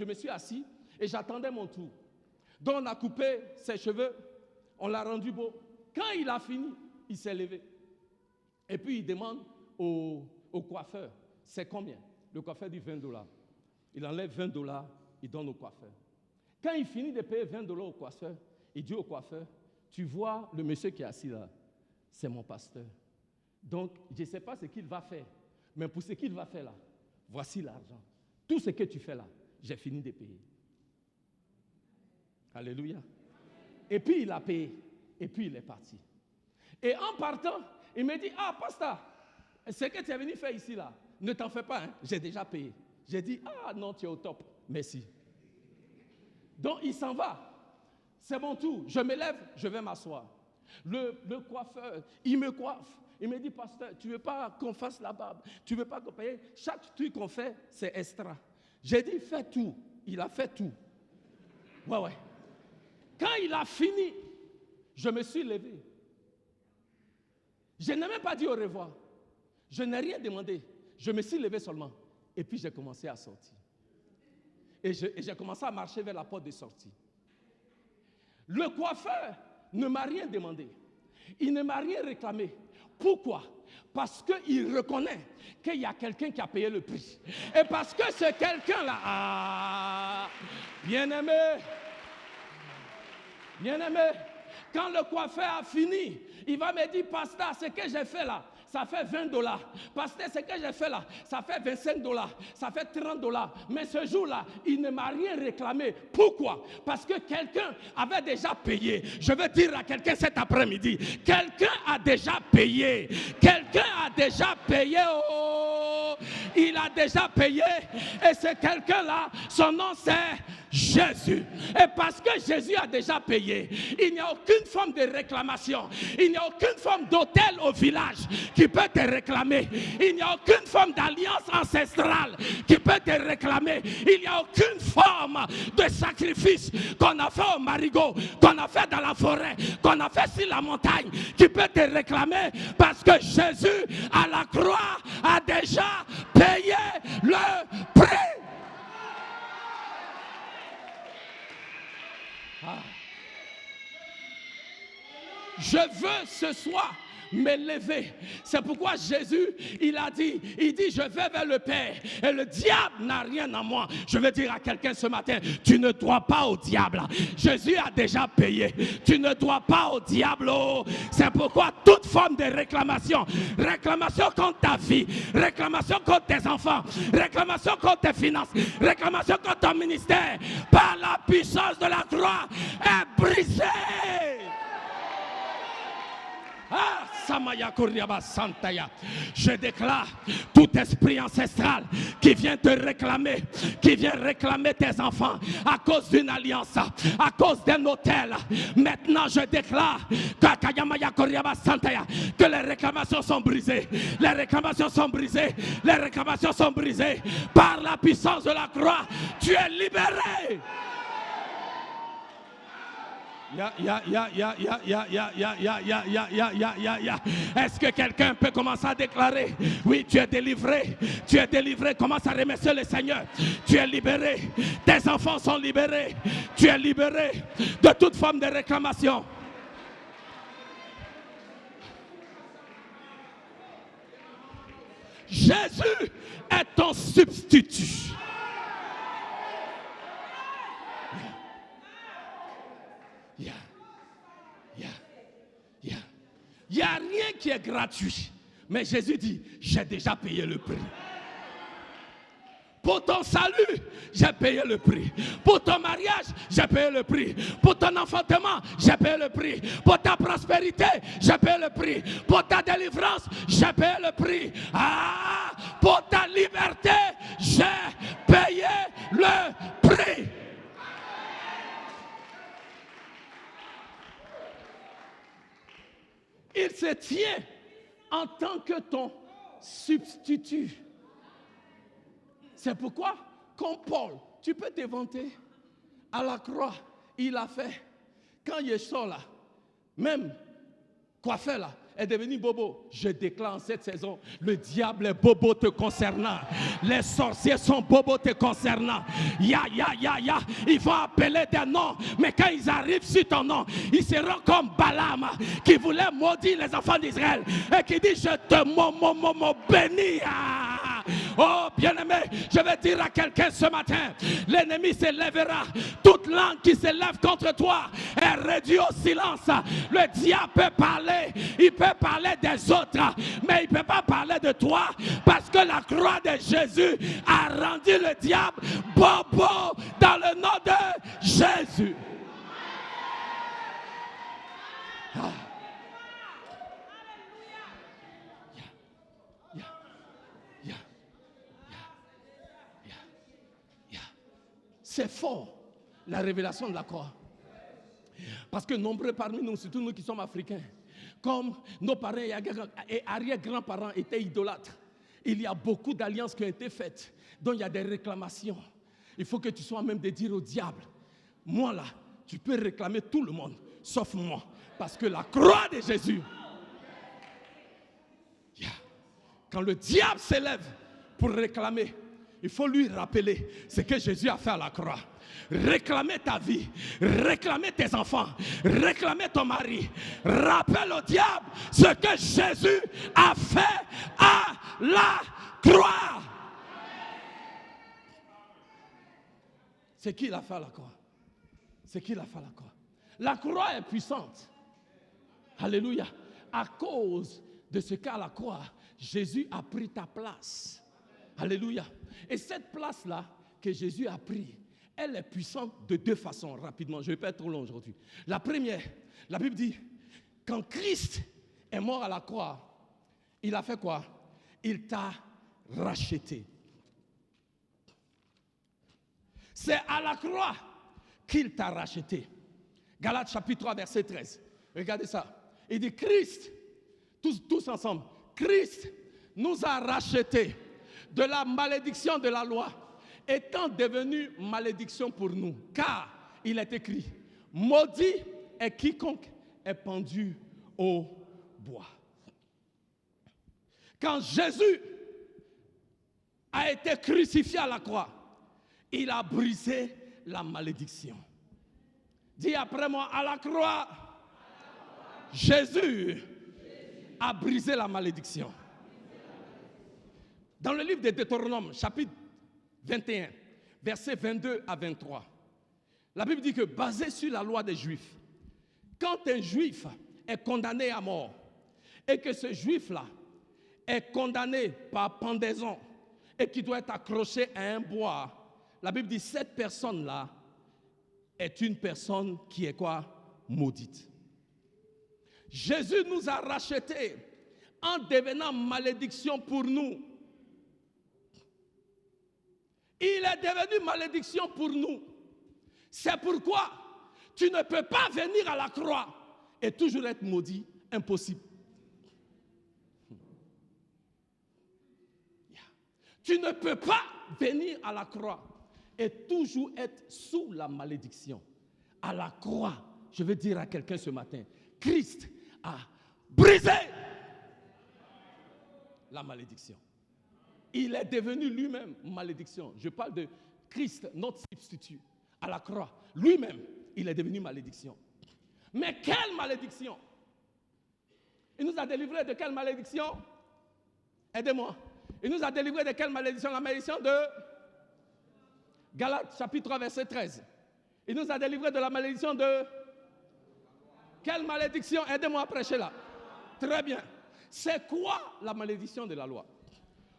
me suis assis et j'attendais mon tour. Donc on a coupé ses cheveux, on l'a rendu beau. Quand il a fini, il s'est levé. Et puis il demande au coiffeur, c'est combien? Le coiffeur dit $20. Il enlève $20, il donne au coiffeur. Quand il finit de payer $20 au coiffeur, il dit au coiffeur, tu vois le monsieur qui est assis là, c'est mon pasteur. Donc, je ne sais pas ce qu'il va faire, mais pour ce qu'il va faire là, voici l'argent. Tout ce que tu fais là, j'ai fini de payer. Alléluia. Et puis il a payé, et puis il est parti. Et en partant, il me dit, pasteur, ce que tu es venu faire ici, là, ne t'en fais pas, j'ai déjà payé. J'ai dit, non, tu es au top, merci. Donc, il s'en va. C'est mon tour. Je me lève, je vais m'asseoir. Le coiffeur, il me coiffe. Il me dit, pasteur, tu ne veux pas qu'on fasse la barbe? Tu ne veux pas qu'on paye? Chaque truc qu'on fait, c'est extra. J'ai dit, fais tout. Il a fait tout. Ouais. Quand il a fini, je me suis levé. Je n'ai même pas dit au revoir. Je n'ai rien demandé. Je me suis levé seulement. Et puis j'ai commencé à sortir. Et j'ai commencé à marcher vers la porte de sortie. Le coiffeur ne m'a rien demandé. Il ne m'a rien réclamé. Pourquoi? Parce qu'il reconnaît qu'il y a quelqu'un qui a payé le prix. Et parce que ce quelqu'un-là, bien-aimé, quand le coiffeur a fini, il va me dire, pasteur, ce que j'ai fait là, ça fait $20. Pasteur, ce que j'ai fait là, ça fait $25, ça fait $30. Mais ce jour-là, il ne m'a rien réclamé. Pourquoi? Parce que quelqu'un avait déjà payé. Je veux dire à quelqu'un cet après-midi, quelqu'un a déjà payé. Quelqu'un a déjà payé. Oh, il a déjà payé. Et ce quelqu'un-là, son nom c'est Jésus. Et parce que Jésus a déjà payé, il n'y a aucune forme de réclamation. Il n'y a aucune forme d'hôtel au village qui peut te réclamer. Il n'y a aucune forme d'alliance ancestrale qui peut te réclamer. Il n'y a aucune forme de sacrifice qu'on a fait au marigot, qu'on a fait dans la forêt, qu'on a fait sur la montagne qui peut te réclamer parce que Jésus à la croix a déjà payé le prix. Je veux ce soir me lever. C'est pourquoi Jésus, il dit, je vais vers le Père et le diable n'a rien à moi. Je veux dire à quelqu'un ce matin, tu ne dois pas au diable. Jésus a déjà payé. Tu ne dois pas au diable. C'est pourquoi toute forme de réclamation contre ta vie, réclamation contre tes enfants, réclamation contre tes finances, réclamation contre ton ministère, par la puissance de la croix, est brisée. Je déclare tout esprit ancestral qui vient te réclamer, qui vient réclamer tes enfants à cause d'une alliance, à cause d'un hôtel. Maintenant, je déclare que les réclamations sont brisées. Les réclamations sont brisées. Les réclamations sont brisées. Par la puissance de la croix, tu es libéré. Est-ce que quelqu'un peut commencer à déclarer? Oui, tu es délivré. Tu es délivré. Commence à remercier le Seigneur. Tu es libéré. Tes enfants sont libérés. Tu es libéré de toute forme de réclamation. Jésus est ton substitut. Il n'y a rien qui est gratuit. Mais Jésus dit, j'ai déjà payé le prix. Pour ton salut, j'ai payé le prix. Pour ton mariage, j'ai payé le prix. Pour ton enfantement, j'ai payé le prix. Pour ta prospérité, j'ai payé le prix. Pour ta délivrance, j'ai payé le prix. Pour ta liberté, j'ai payé le prix. Il se tient en tant que ton substitut. C'est pourquoi, comme Paul, tu peux te vanter. À la croix, il a fait. Quand Yeshua là, même coiffeur là, est devenu bobo. Je déclare en cette saison, le diable est bobo te concernant. Les sorciers sont bobos te concernant. Ils vont appeler des noms, mais quand ils arrivent sur ton nom, ils seront comme Balaam qui voulait maudire les enfants d'Israël et qui dit je te bénis. Oh bien-aimé, je vais dire à quelqu'un ce matin, l'ennemi se lèvera. Toute langue qui se lève contre toi est réduite au silence. Le diable peut parler, il peut parler des autres, mais il ne peut pas parler de toi parce que la croix de Jésus a rendu le diable bobo dans le nom de Jésus. C'est fort, la révélation de la croix. Parce que nombreux parmi nous, surtout nous qui sommes africains, comme nos parents et arrière-grands-parents étaient idolâtres, il y a beaucoup d'alliances qui ont été faites, dont il y a des réclamations. Il faut que tu sois même de dire au diable, moi là, tu peux réclamer tout le monde, sauf moi. Parce que la croix de Jésus, quand le diable s'élève pour réclamer, il faut lui rappeler ce que Jésus a fait à la croix. Réclamer ta vie, réclamer tes enfants, réclamer ton mari. Rappelle au diable ce que Jésus a fait à la croix. C'est qui l'a fait à la croix? C'est qui l'a fait à la croix? La croix est puissante. Alléluia. À cause de ce qu'à la croix, Jésus a pris ta place. Alléluia. Et cette place-là que Jésus a pris, elle est puissante de deux façons, rapidement. Je ne vais pas être trop long aujourd'hui. La première, la Bible dit, quand Christ est mort à la croix, il a fait quoi? Il t'a racheté. C'est à la croix qu'il t'a racheté. Galates chapitre 3, verset 13. Regardez ça. Il dit Christ, tous ensemble, Christ nous a rachetés de la malédiction de la loi, étant devenu malédiction pour nous. Car il est écrit, maudit est quiconque est pendu au bois. Quand Jésus a été crucifié à la croix, il a brisé la malédiction. Dis après moi, à la croix, Jésus a brisé la malédiction. Dans le livre de Deutéronome, chapitre 21, versets 22 à 23, la Bible dit que basé sur la loi des Juifs, quand un Juif est condamné à mort et que ce Juif-là est condamné par pendaison et qui doit être accroché à un bois, la Bible dit cette personne-là est une personne qui est quoi? Maudite. Jésus nous a rachetés en devenant malédiction pour nous. Il est devenu malédiction pour nous. C'est pourquoi tu ne peux pas venir à la croix et toujours être maudit. Impossible. Tu ne peux pas venir à la croix et toujours être sous la malédiction. À la croix, je veux dire à quelqu'un ce matin, Christ a brisé la malédiction. Il est devenu lui-même malédiction. Je parle de Christ, notre substitut, à la croix. Lui-même, il est devenu malédiction. Mais quelle malédiction? Il nous a délivrés de quelle malédiction? Aidez-moi. Il nous a délivrés de quelle malédiction? La malédiction de Galates chapitre 3 verset 13. Il nous a délivrés de la malédiction de quelle malédiction? Aidez-moi à prêcher là. Très bien. C'est quoi la malédiction de la loi?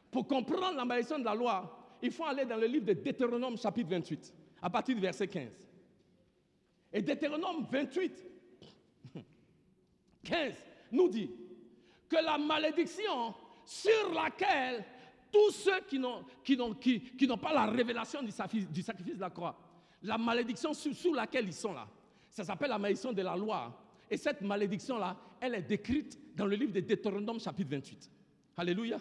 Pour comprendre la malédiction de la loi, il faut aller dans le livre de Deutéronome chapitre 28, à partir du verset 15. Et Deutéronome 28, 15 nous dit que la malédiction sur laquelle tous ceux qui n'ont pas la révélation du sacrifice de la croix, la malédiction sous laquelle ils sont là, ça s'appelle la malédiction de la loi. Et cette malédiction-là, elle est décrite dans le livre de Deutéronome chapitre 28. Alléluia.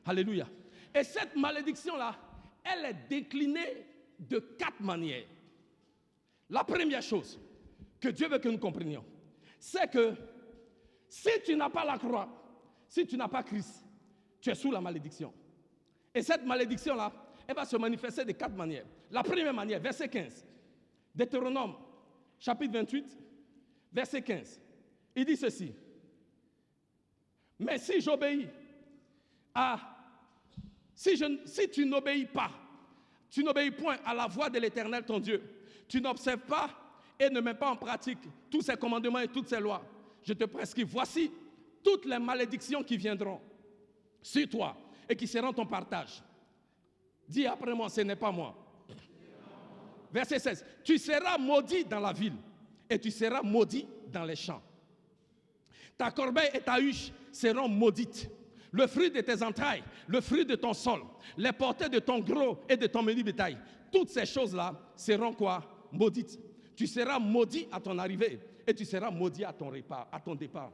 Alléluia. Et cette malédiction-là, elle est déclinée de 4 manières. La première chose que Dieu veut que nous comprenions, c'est que si tu n'as pas la croix, si tu n'as pas Christ, tu es sous la malédiction. Et cette malédiction-là, elle va se manifester de 4 manières. La première manière, verset 15. Deutéronome, chapitre 28, verset 15. Il dit ceci. Mais si j'obéis si tu n'obéis pas, tu n'obéis point à la voix de l'Éternel ton Dieu, tu n'observes pas et ne mets pas en pratique tous ses commandements et toutes ses lois, je te prescris, voici toutes les malédictions qui viendront sur toi et qui seront ton partage. Dis après moi, ce n'est pas moi. Verset 16. Tu seras maudit dans la ville et tu seras maudit dans les champs. Ta corbeille et ta huche seront maudites. Le fruit de tes entrailles, le fruit de ton sol, les portées de ton gros et de ton menu bétail. Toutes ces choses-là seront quoi? Maudites. Tu seras maudit à ton arrivée et tu seras maudit à ton départ.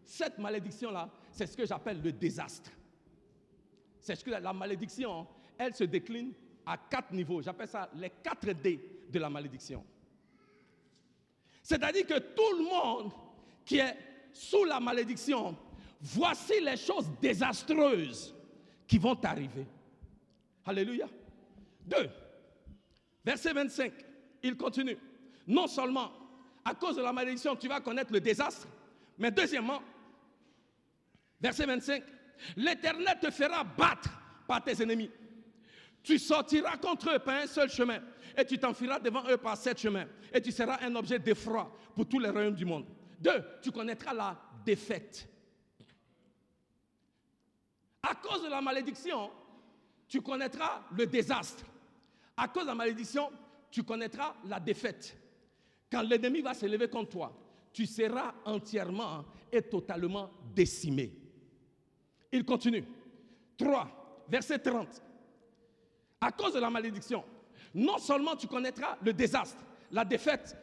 Cette malédiction-là, c'est ce que j'appelle le désastre. C'est ce que la malédiction, elle se décline à 4 niveaux. J'appelle ça les 4 D de la malédiction. C'est-à-dire que tout le monde qui est sous la malédiction, voici les choses désastreuses qui vont t'arriver. Alléluia. 2. Verset 25, il continue. Non seulement à cause de la malédiction, tu vas connaître le désastre, mais deuxièmement, verset 25, l'Éternel te fera battre par tes ennemis. Tu sortiras contre eux par un seul chemin et tu t'enfuiras devant eux par 7 chemins et tu seras un objet d'effroi pour tous les royaumes du monde. 2. Tu connaîtras la défaite. À cause de la malédiction, tu connaîtras le désastre. À cause de la malédiction, tu connaîtras la défaite. Quand l'ennemi va se lever contre toi, tu seras entièrement et totalement décimé. Il continue. 3, verset 30. À cause de la malédiction, non seulement tu connaîtras le désastre, la défaite,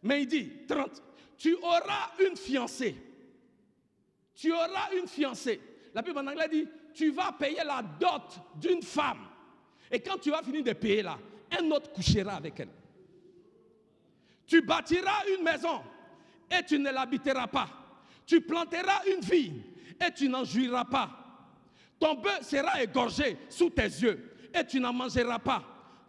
mais il dit, 30, tu auras une fiancée. Tu auras une fiancée. La Bible en anglais dit, tu vas payer la dot d'une femme. Et quand tu vas finir de payer là, un autre couchera avec elle. Tu bâtiras une maison et tu ne l'habiteras pas. Tu planteras une vigne et tu n'en jouiras pas. Ton bœuf sera égorgé sous tes yeux et tu n'en mangeras pas.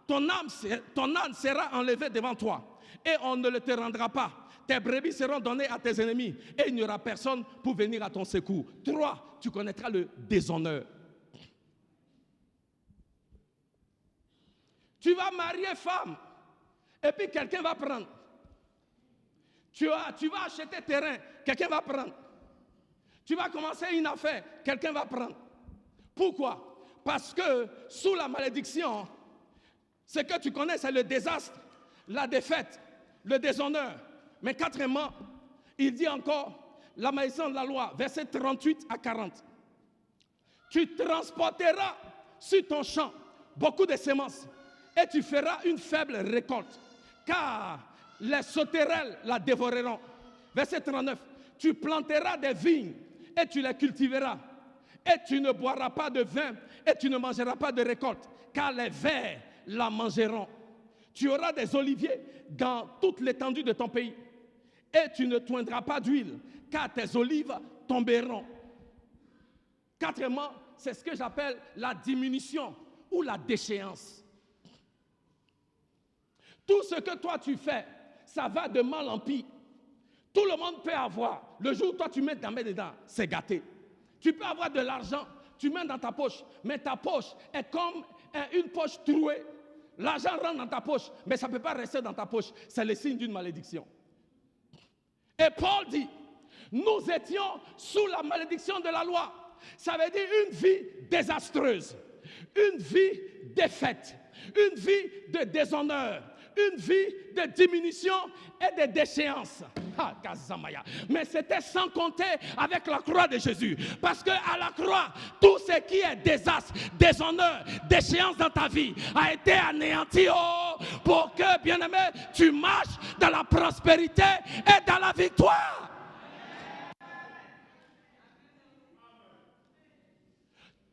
Ton âne sera enlevé devant toi et on ne le te rendra pas. Tes brebis seront données à tes ennemis et il n'y aura personne pour venir à ton secours. 3, tu connaîtras le déshonneur. Tu vas marier femme et puis quelqu'un va prendre. Tu vas acheter terrain, quelqu'un va prendre. Tu vas commencer une affaire, quelqu'un va prendre. Pourquoi? Parce que sous la malédiction, ce que tu connais, c'est le désastre, la défaite, le déshonneur. Mais quatrièmement, il dit encore, la malédiction de la loi, versets 38 à 40. Tu transporteras sur ton champ beaucoup de semences et tu feras une faible récolte, car les sauterelles la dévoreront. Verset 39. Tu planteras des vignes et tu les cultiveras. Et tu ne boiras pas de vin et tu ne mangeras pas de récolte, car les vers la mangeront. Tu auras des oliviers dans toute l'étendue de ton pays. Et tu ne toindras pas d'huile, car tes olives tomberont. Quatrièmement, c'est ce que j'appelle la diminution ou la déchéance. Tout ce que toi tu fais, ça va de mal en pis. Tout le monde peut avoir. Le jour où toi tu mets ta main dedans, c'est gâté. Tu peux avoir de l'argent, tu mets dans ta poche, mais ta poche est comme une poche trouée. L'argent rentre dans ta poche, mais ça ne peut pas rester dans ta poche. C'est le signe d'une malédiction. Et Paul dit, nous étions sous la malédiction de la loi. Ça veut dire une vie désastreuse, une vie défaite, une vie de déshonneur, une vie de diminution et de déchéance. Ah, mais c'était sans compter avec la croix de Jésus. Parce qu'à la croix, tout ce qui est désastre, déshonneur, déchéance dans ta vie a été anéanti. Oh, pour que, bien-aimé, tu marches dans la prospérité et dans la victoire.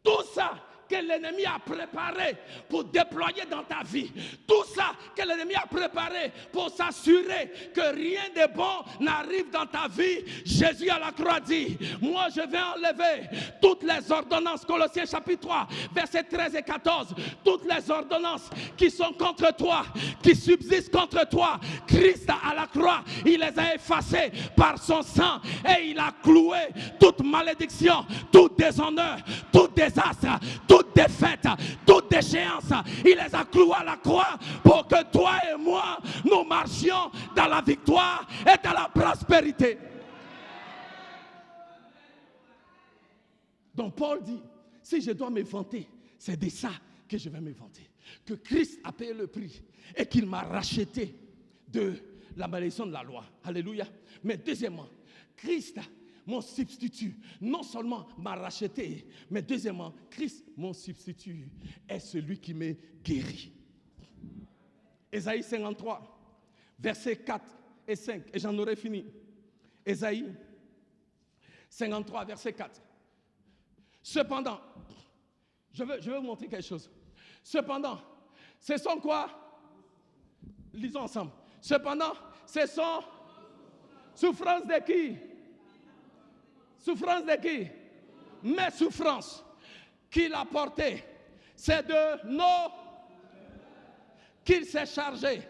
Tout ça que l'ennemi a préparé pour déployer dans ta vie, tout ça que l'ennemi a préparé pour s'assurer que rien de bon n'arrive dans ta vie, Jésus à la croix dit, moi je vais enlever toutes les ordonnances, Colossiens chapitre 3, versets 13 et 14, toutes les ordonnances qui sont contre toi, qui subsistent contre toi, Christ à la croix, il les a effacées par son sang et il a cloué toute malédiction, tout déshonneur, tout désastre, toute défaite, toute déchéance, il les a cloués à la croix pour que toi et moi, nous marchions dans la victoire et dans la prospérité. Donc Paul dit, si je dois me vanter, c'est de ça que je vais me vanter. Que Christ a payé le prix et qu'il m'a racheté de la malédiction de la loi. Alléluia. Mais deuxièmement, Christ, mon substitut, non seulement m'a racheté, mais deuxièmement, Christ, mon substitut, est celui qui me guérit. Ésaïe 53, versets 4 et 5, et j'en aurai fini. Ésaïe 53, verset 4. Cependant, je veux vous montrer quelque chose. Cependant, ce sont quoi? Lisons ensemble. Cependant, ce sont souffrances de qui? Souffrances de qui? Mes souffrances qu'il a portées. C'est de nos qu'il s'est chargé.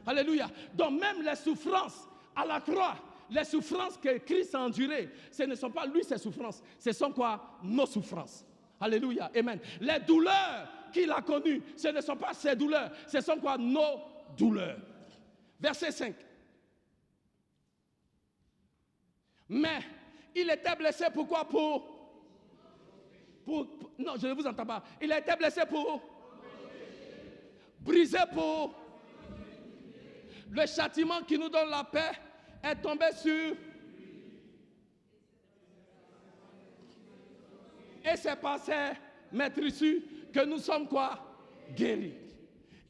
Alléluia. Donc même les souffrances à la croix, les souffrances que Christ a endurées, ce ne sont pas lui ses souffrances, ce sont quoi? Nos souffrances. Alléluia. Amen. Les douleurs qu'il a connues, ce ne sont pas ses douleurs, ce sont quoi? Nos douleurs. Verset 5. Mais il était blessé pourquoi? Non, je ne vous entends pas. Il a été blessé pour brisé pour le châtiment qui nous donne la paix est tombé sur et c'est par ses maîtrisures que nous sommes quoi? Guéris.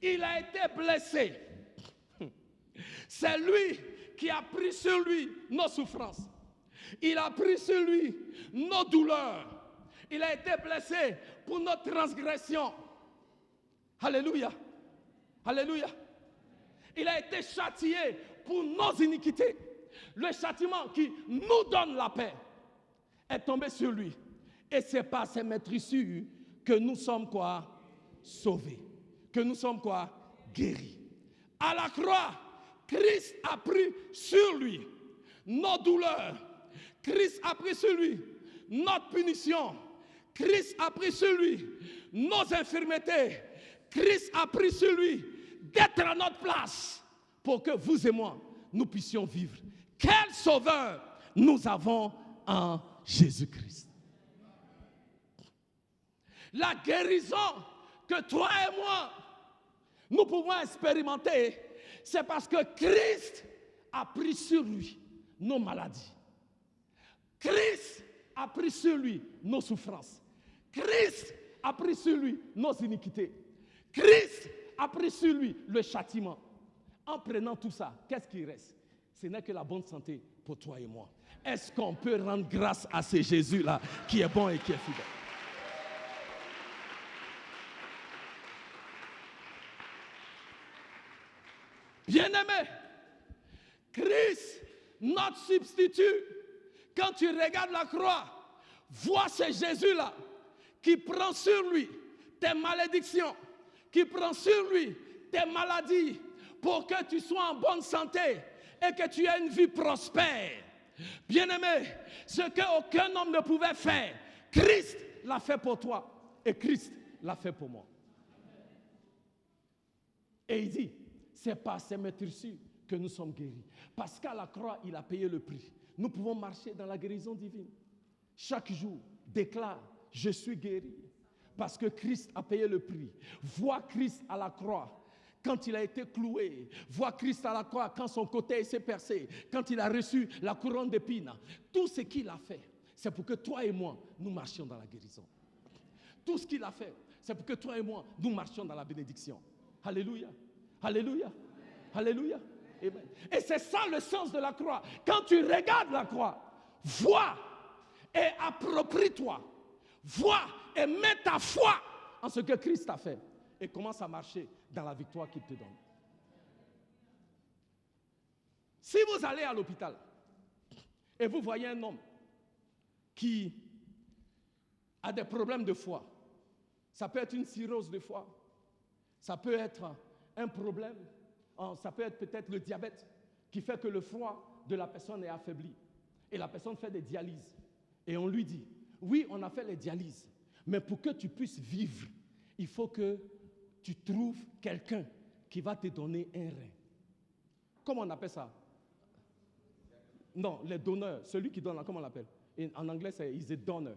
Il a été blessé. C'est lui qui a pris sur lui nos souffrances. Il a pris sur lui nos douleurs. Il a été blessé pour notre transgression. Alléluia. Alléluia. Il a été châtié pour nos iniquités. Le châtiment qui nous donne la paix est tombé sur lui. Et c'est par ses maîtrisures que nous sommes quoi? Sauvés. Que nous sommes quoi? Guéris. À la croix, Christ a pris sur lui nos douleurs. Christ a pris sur lui notre punition. Christ a pris sur lui nos infirmités. Christ a pris sur lui d'être à notre place pour que vous et moi, nous puissions vivre. Quel sauveur nous avons en Jésus-Christ. La guérison que toi et moi, nous pouvons expérimenter, c'est parce que Christ a pris sur lui nos maladies. Christ a pris sur lui nos souffrances. Christ a pris sur lui nos iniquités. Christ a pris sur lui le châtiment. En prenant tout ça, qu'est-ce qui reste? Ce n'est que la bonne santé pour toi et moi. Est-ce qu'on peut rendre grâce à ce Jésus-là qui est bon et qui est fidèle? Bien-aimé, Christ, notre substitut, quand tu regardes la croix, vois ce Jésus-là qui prend sur lui tes malédictions, qui prend sur lui tes maladies pour que tu sois en bonne santé et que tu aies une vie prospère. Bien-aimé, ce qu'aucun homme ne pouvait faire, Christ l'a fait pour toi et Christ l'a fait pour moi. Et il dit, c'est par ses maîtrisures que nous sommes guéris. Parce qu'à la croix, il a payé le prix. Nous pouvons marcher dans la guérison divine. Chaque jour, déclare, je suis guéri. Parce que Christ a payé le prix. Vois Christ à la croix quand il a été cloué. Vois Christ à la croix quand son côté s'est percé. Quand il a reçu la couronne d'épines. Tout ce qu'il a fait, c'est pour que toi et moi, nous marchions dans la guérison. Tout ce qu'il a fait, c'est pour que toi et moi, nous marchions dans la bénédiction. Alléluia. Alléluia. Alléluia. Amen. Et c'est ça le sens de la croix. Quand tu regardes la croix, vois et approprie-toi. Vois et mets ta foi en ce que Christ a fait. Et commence à marcher dans la victoire qu'il te donne. Si vous allez à l'hôpital et vous voyez un homme qui a des problèmes de foie, ça peut être une cirrhose de foie, ça peut être un problème, ça peut être peut-être le diabète qui fait que le foie de la personne est affaibli. Et la personne fait des dialyses. Et on lui dit, oui, on a fait les dialyses, mais pour que tu puisses vivre, il faut que tu trouves quelqu'un qui va te donner un rein. Comment on appelle ça? Non, les donneurs, celui qui donne, comment on l'appelle? En anglais, c'est is a donor.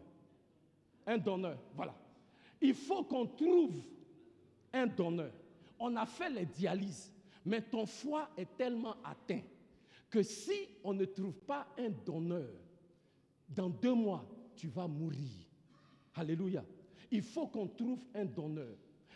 Un donneur, voilà. Il faut qu'on trouve un donneur. On a fait les dialyses, mais ton foie est tellement atteint que si on ne trouve pas un donneur, dans 2 mois, tu vas mourir. Alléluia. Il faut qu'on trouve un donneur.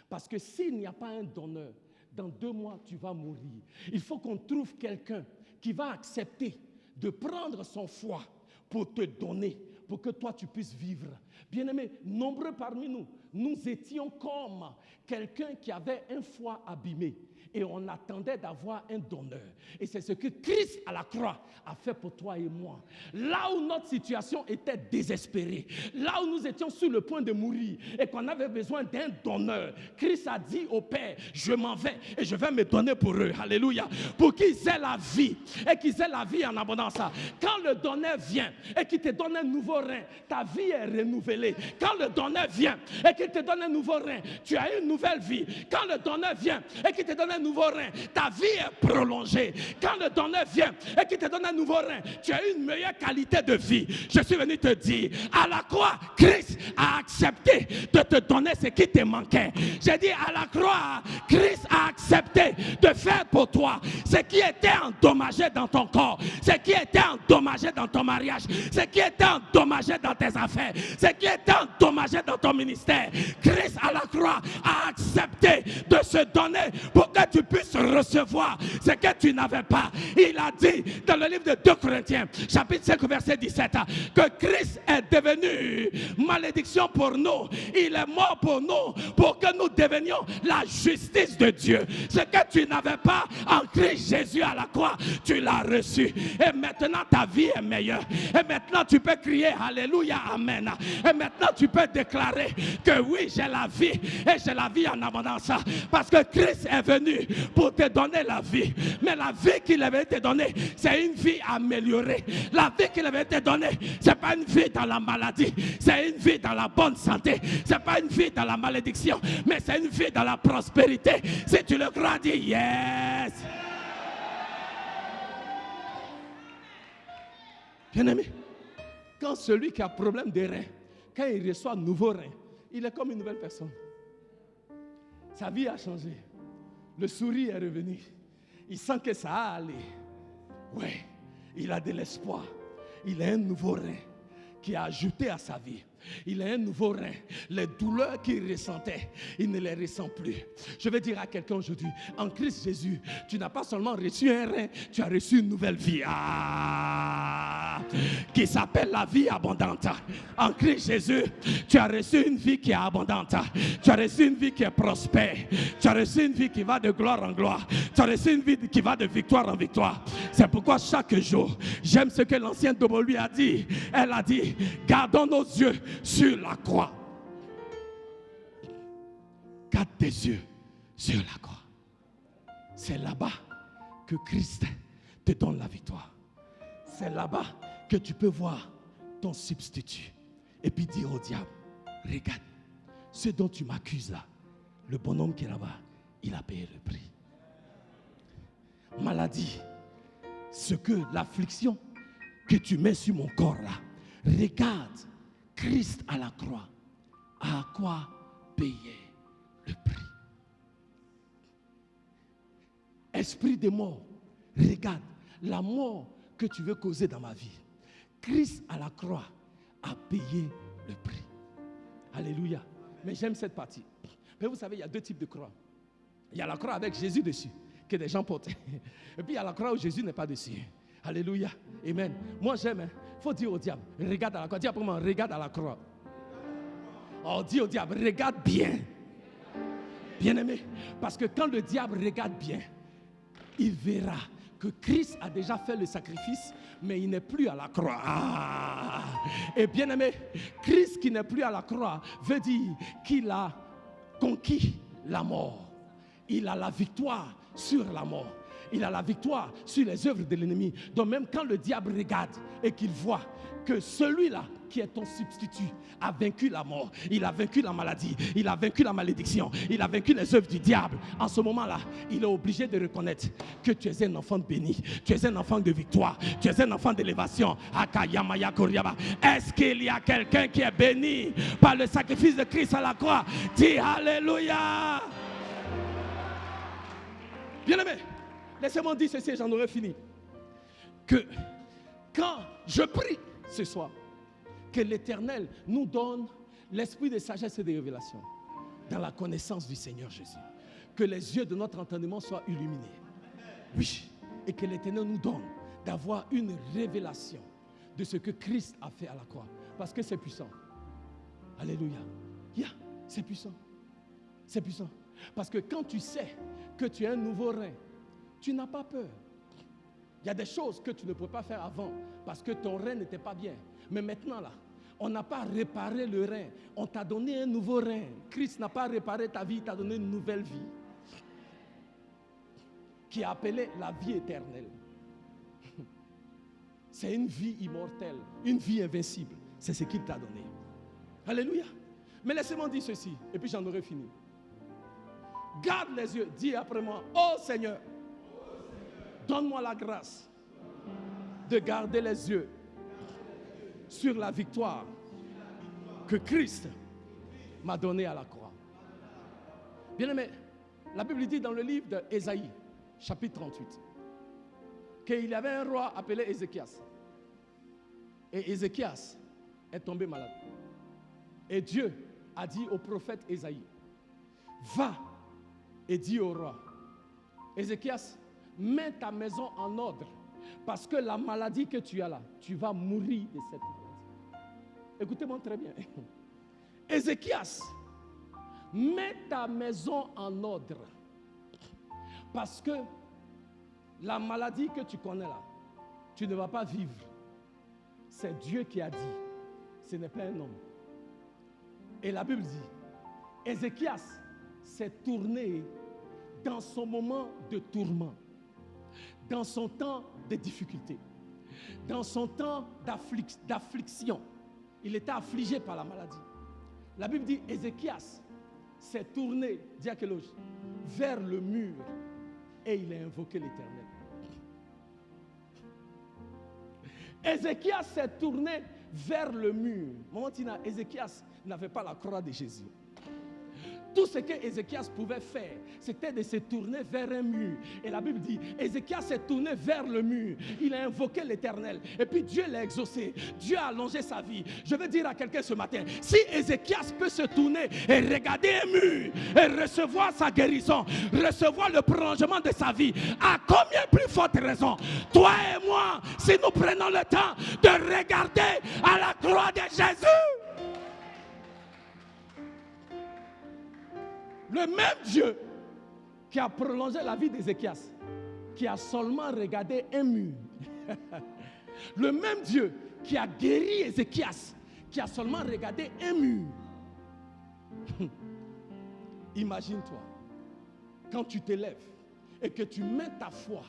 Parce que s'il n'y a pas un donneur, dans 2 mois, tu vas mourir. Il faut qu'on trouve quelqu'un qui va accepter de prendre son foie pour te donner, pour que toi, tu puisses vivre. Bien-aimés, nombreux parmi nous, nous étions comme quelqu'un qui avait un foie abîmé. et on attendait d'avoir un donneur. Et c'est ce que Christ à la croix a fait pour toi et moi. Là où notre situation était désespérée, là où nous étions sur le point de mourir et qu'on avait besoin d'un donneur, Christ a dit au Père, je m'en vais et je vais me donner pour eux. Alléluia. Pour qu'ils aient la vie et qu'ils aient la vie en abondance. Quand le donneur vient et qu'il te donne un nouveau rein, ta vie est renouvelée. Quand le donneur vient et qu'il te donne un nouveau rein, tu as une nouvelle vie. Quand le donneur vient et qu'il te donne un nouveau rein, ta vie est prolongée. Quand le donneur vient et qu'il te donne un nouveau rein, tu as une meilleure qualité de vie. Je suis venu te dire, à la croix, Christ a accepté de te donner ce qui te manquait. J'ai dit, à la croix, Christ a accepté de faire pour toi ce qui était endommagé dans ton corps, ce qui était endommagé dans ton mariage, ce qui était endommagé dans tes affaires, ce qui était endommagé dans ton ministère. Christ à la croix a accepté de se donner pour que tu puisses recevoir ce que tu n'avais pas. Il a dit dans le livre de 2 Corinthiens, chapitre 5, verset 17, que Christ est devenu malédiction pour nous. Il est mort pour nous, pour que nous devenions la justice de Dieu. Ce que tu n'avais pas en Christ Jésus à la croix, tu l'as reçu. Et maintenant ta vie est meilleure. Et maintenant tu peux crier Alléluia, Amen. Et maintenant tu peux déclarer que oui, j'ai la vie et j'ai la vie en abondance. Parce que Christ est venu pour te donner la vie. Mais la vie qu'il avait te donnée, c'est une vie améliorée. La vie qu'il avait te donnée, c'est pas une vie dans la maladie, c'est une vie dans la bonne santé. C'est pas une vie dans la malédiction, mais c'est une vie dans la prospérité. Si tu le crois, dis yes. Bien-aimé, quand celui qui a problème des reins, quand il reçoit un nouveau rein, il est comme une nouvelle personne. Sa vie a changé. Le sourire est revenu. Il sent que ça a allé. Ouais, il a de l'espoir. Il a un nouveau rein qui a ajouté à sa vie. Il a un nouveau rein. Les douleurs qu'il ressentait, il ne les ressent plus. Je vais dire à quelqu'un aujourd'hui, en Christ Jésus, tu n'as pas seulement reçu un rein, tu as reçu une nouvelle vie. Qui s'appelle la vie abondante. En Christ Jésus, tu as reçu une vie qui est abondante. Tu as reçu une vie qui est prospère. Tu as reçu une vie qui va de gloire en gloire. Tu as reçu une vie qui va de victoire en victoire. C'est pourquoi chaque jour, j'aime ce que l'ancienne Dobo lui a dit. Elle a dit, gardons nos yeux sur la croix. Garde tes yeux sur la croix. C'est là-bas que Christ te donne la victoire. C'est là-bas que tu peux voir ton substitut. Et puis dire au diable, regarde, ce dont tu m'accuses là, le bonhomme qui est là-bas, il a payé le prix. Maladie, ce que l'affliction que tu mets sur mon corps là, regarde, Christ à la croix a à quoi payer le prix. Esprit de mort, regarde, la mort que tu veux causer dans ma vie, Christ à la croix a payé le prix. Alléluia. Mais j'aime cette partie. Mais vous savez, il y a deux types de croix. Il y a la croix avec Jésus dessus, que des gens portent. Et puis il y a la croix où Jésus n'est pas dessus. Alléluia. Amen. Moi j'aime. Il faut dire au diable, regarde à la croix. Dis après moi, regarde à la croix. Oh, dis au diable, regarde bien. Bien aimé. Parce que quand le diable regarde bien, il verra que Christ a déjà fait le sacrifice, mais il n'est plus à la croix. Et bien aimé, Christ qui n'est plus à la croix veut dire qu'il a conquis la mort. Il a la victoire sur la mort. Il a la victoire sur les œuvres de l'ennemi. Donc même quand le diable regarde et qu'il voit que celui-là qui est ton substitut a vaincu la mort, il a vaincu la maladie, il a vaincu la malédiction, il a vaincu les œuvres du diable. En ce moment-là, il est obligé de reconnaître que tu es un enfant béni, tu es un enfant de victoire, tu es un enfant d'élévation. Est-ce qu'il y a quelqu'un qui est béni par le sacrifice de Christ à la croix? Dis Alléluia. Bien-aimé, laissez-moi dire ceci et j'en aurai fini. Que quand je prie ce soir, que l'Éternel nous donne l'esprit de sagesse et de révélation dans la connaissance du Seigneur Jésus. Que les yeux de notre entendement soient illuminés. Oui. Et que l'Éternel nous donne d'avoir une révélation de ce que Christ a fait à la croix. Parce que c'est puissant. Alléluia. C'est puissant. C'est puissant. Parce que quand tu sais que tu as un nouveau rein, tu n'as pas peur. Il y a des choses que tu ne pouvais pas faire avant parce que ton rein n'était pas bien. Mais maintenant là, on n'a pas réparé le rein. On t'a donné un nouveau rein. Christ n'a pas réparé ta vie, il t'a donné une nouvelle vie. Qui est appelée la vie éternelle. C'est une vie immortelle, une vie invincible. C'est ce qu'il t'a donné. Alléluia. Mais laissez-moi dire ceci, et puis j'en aurai fini. Garde les yeux, dis après moi, oh Seigneur, donne-moi la grâce de garder les yeux sur la victoire que Christ m'a donnée à la croix. Bien-aimé, la Bible dit dans le livre d'Ésaïe, chapitre 38, qu'il y avait un roi appelé Ézéchias. Et Ézéchias est tombé malade. Et Dieu a dit au prophète Ésaïe, va et dis au roi, Ézéchias, mets ta maison en ordre, parce que la maladie que tu as là, tu vas mourir de cette maladie. Écoutez-moi très bien. Ézéchias, mets ta maison en ordre, parce que la maladie que tu connais là, tu ne vas pas vivre. C'est Dieu qui a dit, ce n'est pas un homme. Et la Bible dit, Ézéchias s'est tourné dans son moment de tourment, dans son temps de difficulté, dans son temps d'affliction. Il était affligé par la maladie. La Bible dit, Ézéchias s'est tourné, diacolos, vers le mur et il a invoqué l'Éternel. Ézéchias s'est tourné vers le mur. Ézéchias n'avait pas la croix de Jésus. Tout ce que Ézéchias pouvait faire, c'était de se tourner vers un mur. Et la Bible dit, Ézéchias s'est tourné vers le mur. Il a invoqué l'Éternel. Et puis Dieu l'a exaucé. Dieu a allongé sa vie. Je veux dire à quelqu'un ce matin, si Ézéchias peut se tourner et regarder un mur et recevoir sa guérison, recevoir le prolongement de sa vie, à combien plus forte raison, toi et moi, si nous prenons le temps de regarder à la croix de Jésus. Le même Dieu qui a prolongé la vie d'Ézéchias, qui a seulement regardé un mur. Le même Dieu qui a guéri Ézéchias, qui a seulement regardé un mur. Imagine-toi, quand tu t'élèves et que tu mets ta foi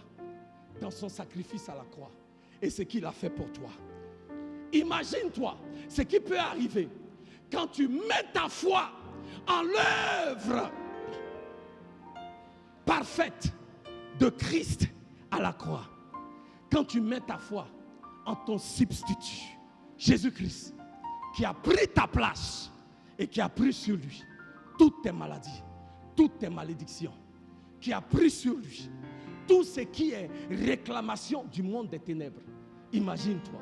dans son sacrifice à la croix et ce qu'il a fait pour toi. Imagine-toi ce qui peut arriver quand tu mets ta foi en l'œuvre parfaite de Christ à la croix. Quand tu mets ta foi en ton substitut, Jésus-Christ, qui a pris ta place et qui a pris sur lui toutes tes maladies, toutes tes malédictions, qui a pris sur lui tout ce qui est réclamation du monde des ténèbres. Imagine-toi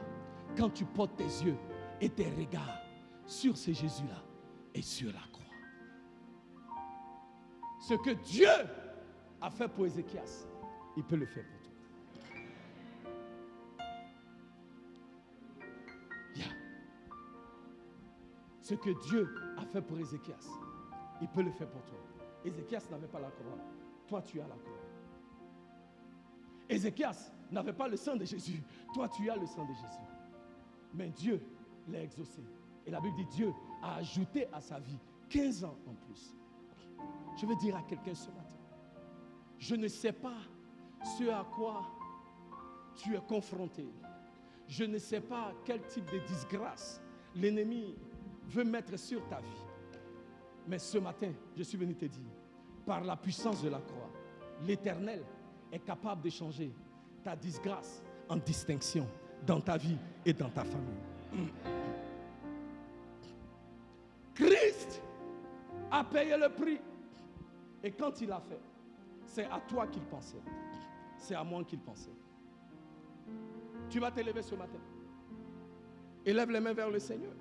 quand tu portes tes yeux et tes regards sur ce Jésus-là et sur la croix. Ce que Dieu a fait pour Ézéchias, il peut le faire pour toi. Yeah. Ce que Dieu a fait pour Ézéchias, il peut le faire pour toi. Ézéchias n'avait pas la croix. Toi, tu as la croix. Ézéchias n'avait pas le sang de Jésus. Toi, tu as le sang de Jésus. Mais Dieu l'a exaucé. Et la Bible dit, Dieu a ajouté à sa vie 15 ans en plus. Je veux dire à quelqu'un ce matin, je ne sais pas ce à quoi tu es confronté. Je ne sais pas quel type de disgrâce l'ennemi veut mettre sur ta vie. Mais ce matin, je suis venu te dire, par la puissance de la croix, l'Éternel est capable de changer ta disgrâce en distinction dans ta vie et dans ta famille. Christ a payé le prix. Et quand il l'a fait, c'est à toi qu'il pensait. C'est à moi qu'il pensait. Tu vas te lever ce matin. Élève les mains vers le Seigneur.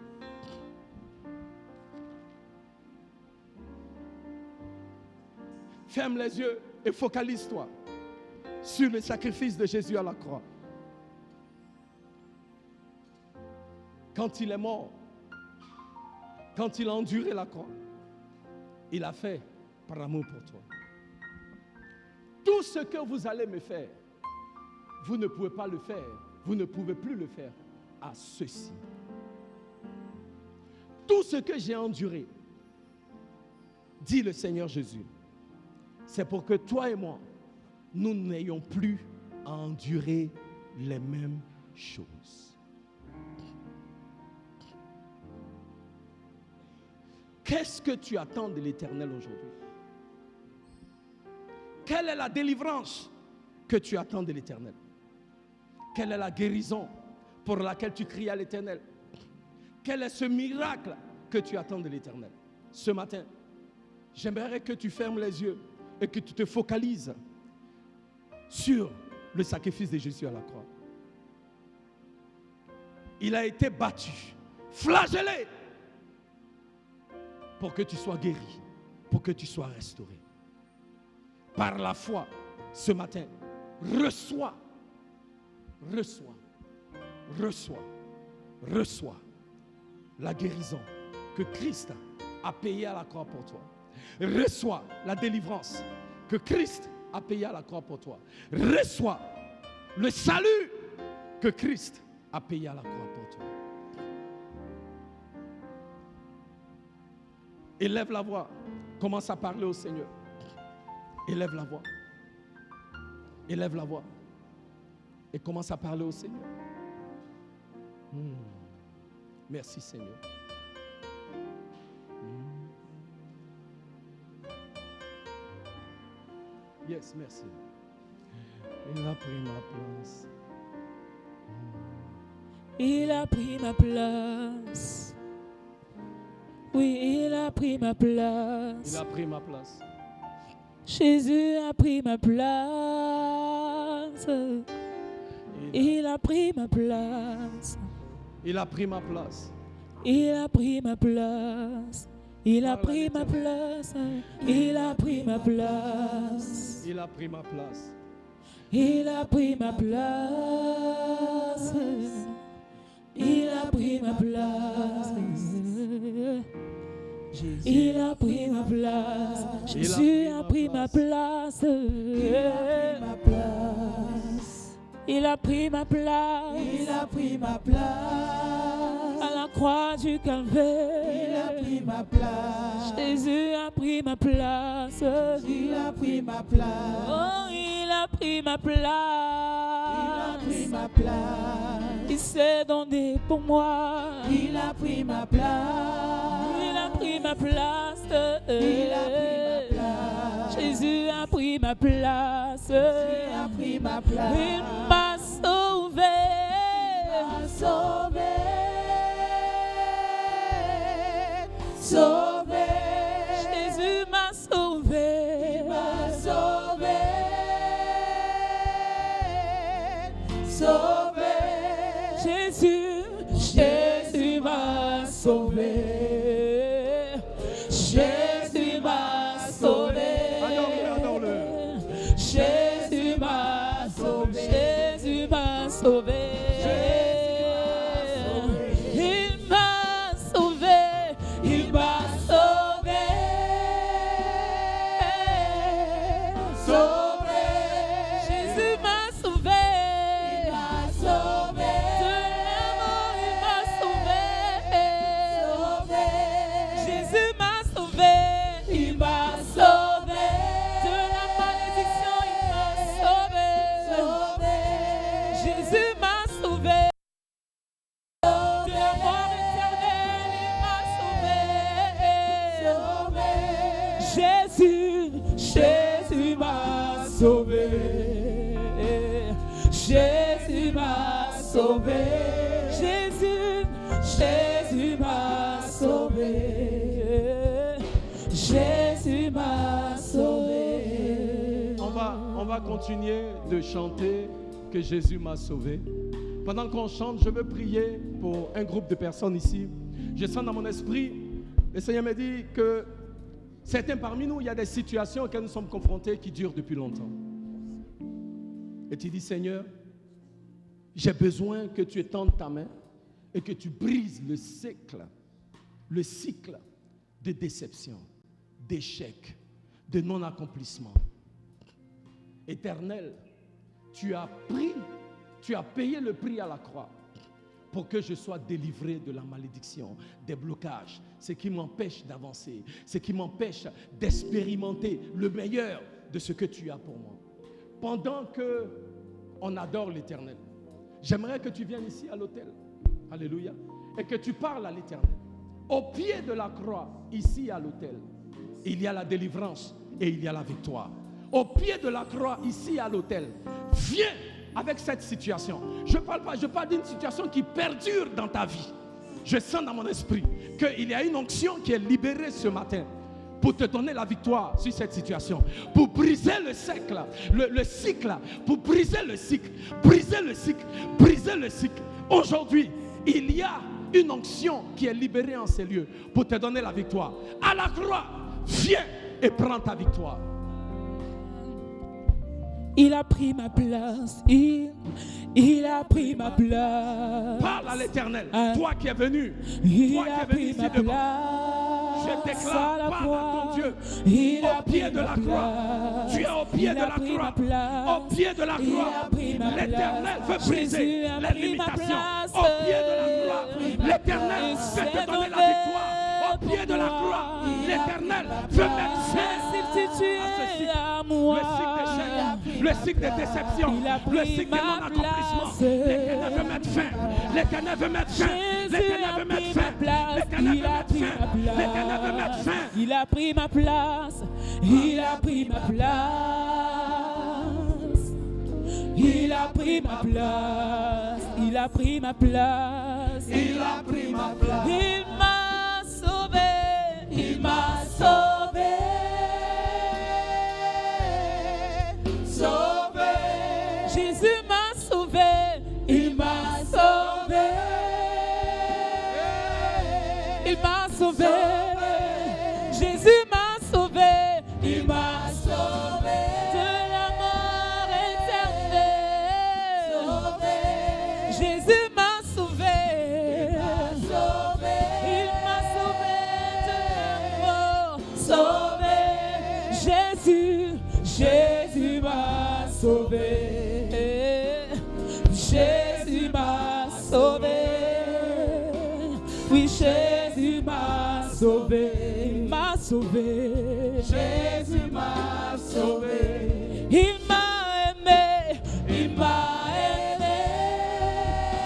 Ferme les yeux et focalise-toi sur le sacrifice de Jésus à la croix. Quand il est mort, quand il a enduré la croix, il a fait par amour pour toi. tout ce que vous allez me faire, vous ne pouvez pas le faire, vous ne pouvez plus le faire à ceux-ci. Tout ce que j'ai enduré, dit le Seigneur Jésus, c'est pour que toi et moi, nous n'ayons plus à endurer les mêmes choses. Qu'est-ce que tu attends de l'Éternel aujourd'hui? Quelle est la délivrance que tu attends de l'Éternel? Quelle est la guérison pour laquelle tu cries à l'Éternel? Quel est ce miracle que tu attends de l'Éternel? Ce matin, j'aimerais que tu fermes les yeux et que tu te focalises sur le sacrifice de Jésus à la croix. Il a été battu, flagellé, pour que tu sois guéri, pour que tu sois restauré. Par la foi, ce matin, reçois la guérison que Christ a payée à la croix pour toi. Reçois la délivrance que Christ a payée à la croix pour toi. Reçois le salut que Christ a payé à la croix pour toi. Élève la voix. Commence à parler au Seigneur. Élève la voix. Élève la voix. Et commence à parler au Seigneur. Merci Seigneur. Yes, merci. Il a pris ma place. Il a pris ma place. Oui, il a pris ma place. Il a pris ma place. Jésus a pris ma place. Il a pris ma place. Il a pris ma place. Il a pris ma place. Il a pris ma place. Il a pris ma place. Il a pris ma place. Il a pris ma place. Il a pris ma place. Il a pris ma place. Jésus a pris ma place. Il a pris ma place. Il a pris ma place. À la croix du Calvaire. Il a pris ma place. Jésus a pris ma place. Il a pris ma place. Oh, il a pris ma place. Il a pris ma place. Il s'est donné pour moi. Il a pris ma place. Il a pris ma place. Il a pris ma place. Jésus a pris ma place. Il a pris ma place. Il m'a sauvé. Sauvé. Sauvé. Jésus m'a sauvé. Il m'a sauvé. Sauvé. Jésus m'a sauvé. Jésus m'a sauvé. Adore-le. Jésus m'a sauvé. Jésus m'a sauvé. Il m'a sauvé. Il m'a sauvé. Sauvé. Jésus m'a sauvé. Il m'a sauvé. De la mort, il m'a sauvé. Sauvé. Jésus m'a sauvé. Il m'a sauvé. De la malédiction, il m'a sauvé. Sauvé. Jésus m'a sauvé. De la mort éternelle, il m'a sauvé. Jésus m'a sauvé. Jésus m'a sauvé. Jésus m'a sauvé. Jésus m'a sauvé. On va continuer de chanter que Jésus m'a sauvé. Pendant qu'on chante, je veux prier pour un groupe de personnes ici. Je sens dans mon esprit, le Seigneur me dit que certains parmi nous, il y a des situations auxquelles nous sommes confrontés qui durent depuis longtemps. Et tu dis, Seigneur, j'ai besoin que tu étendes ta main et que tu brises le cycle de déception, d'échec, de non-accomplissement. Éternel, tu as payé le prix à la croix pour que je sois délivré de la malédiction, des blocages, ce qui m'empêche d'avancer, ce qui m'empêche d'expérimenter le meilleur de ce que tu as pour moi. Pendant qu'on adore l'Éternel, j'aimerais que tu viennes ici à l'autel, alléluia, et que tu parles à l'Éternel. Au pied de la croix, ici à l'autel, il y a la délivrance et il y a la victoire. Au pied de la croix, ici à l'autel, viens avec cette situation. Je parle d'une situation qui perdure dans ta vie. Je sens dans mon esprit qu'il y a une onction qui est libérée ce matin pour te donner la victoire sur cette situation, pour briser le cycle, pour briser le cycle, briser le cycle. Aujourd'hui, il y a une onction qui est libérée en ces lieux pour te donner la victoire. À la croix, viens et prends ta victoire. Il a pris ma place, il a pris ma place. Parle à l'Éternel, toi qui es venu, Il toi qui a es venu pris ici ma devant. place. Je déclare, parle à ton Dieu, Il a au pied pris de la ma croix. place. Tu es au pied Il de a la pris croix. ma place. Au pied de la Il croix. a pris ma L'Éternel place. veut briser Jésus a les pris ma limitations. place. Au pied de la croix, l'Éternel Il veut s'est te donner la donné victoire. Au pied de la pour croix, moi. l'Éternel veut mettre fin Substitué à ce cycle. à moi. Le cycle d'échec, le cycle de déception, Il a pris le cycle de ma non-accomplissement. place. L'Éternel veut mettre fin. L'Éternel veut mettre fin. Jésus L'Éternel a veut mettre pris fin. ma place. L'Éternel Il veut a mettre pris fin. ma place. L'Éternel veut mettre fin. Il a pris ma place. Il a pris ma place. Il a pris ma place. Il a pris ma place. Il a pris ma place. Il m'a sauvé. Il m'a sauvé. Sauvé. Jésus m'a sauvé. Il m'a sauvé. Il m'a sauvé. Jésus m'a sauvé. Il m'a sauvé de la mort éternelle. Jésus m'a sauvé. Il m'a sauvé de la mort. Sauvé. Jésus m'a sauvé. Jésus m'a sauvé. Oui, Jésus m'a sauvé. Il m'a sauvé. Jésus m'a sauvé. Il m'a aimé. Il m'a aimé.